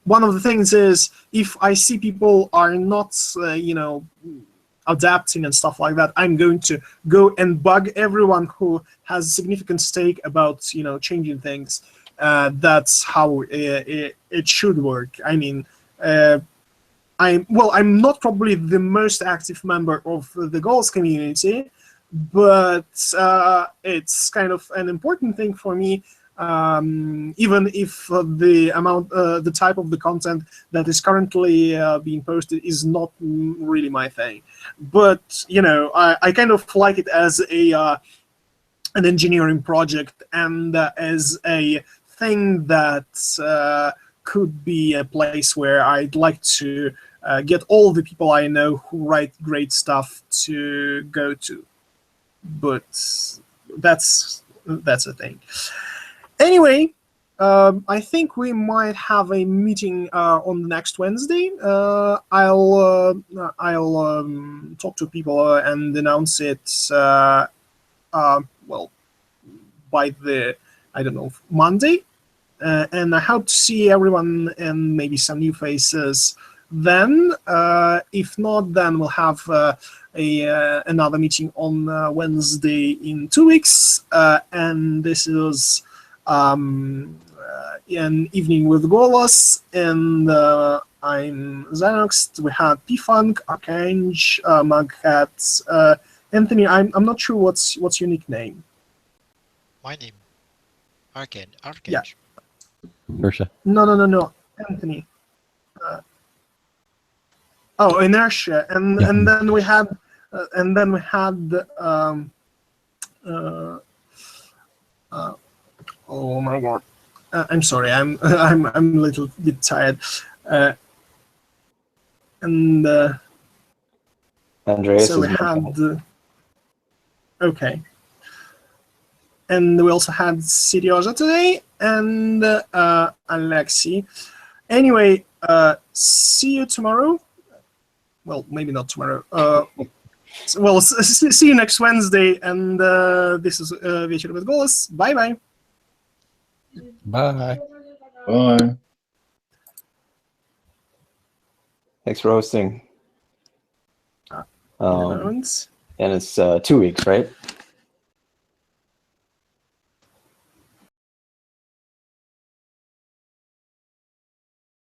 B: one of the things is, if I see people are not you know, adapting and stuff like that, I'm going to go and bug everyone who has significant stake about, you know, changing things. That's how it should work. I mean, I'm not probably the most active member of the Goals community, but it's kind of an important thing for me. Even if the type of the content that is currently being posted is not really my thing, but you know, I kind of like it as an engineering project, and as a thing that could be a place where I'd like to get all the people I know who write great stuff to go to. But that's a thing. Anyway, I think we might have a meeting on the next Wednesday. I'll talk to people and announce it. Well, by the, I don't know, Monday, and I hope to see everyone and maybe some new faces then. If not, then we'll have another meeting on Wednesday in 2 weeks, and this is an evening with Golos, and I'm Xenox. We had P-Funk, Archange, Mughat, Anthony. I'm not sure what's your nickname.
E: My name, Archange.
B: Yeah.
F: Inertia.
B: No, Anthony. Oh, Inertia, and
F: Yeah.
B: and then we had Oh my god. I'm sorry. I'm I'm a little bit tired. And
C: Andreas
B: so we
C: is
B: had okay. And we also had Sirioza today and Alexi. Anyway, see you tomorrow. Well, maybe not tomorrow. Well, see you next Wednesday. And this is Вечер with ГОЛОС. Bye-bye.
F: Bye.
A: Bye.
C: Thanks for hosting.
B: And
C: And it's 2 weeks, right?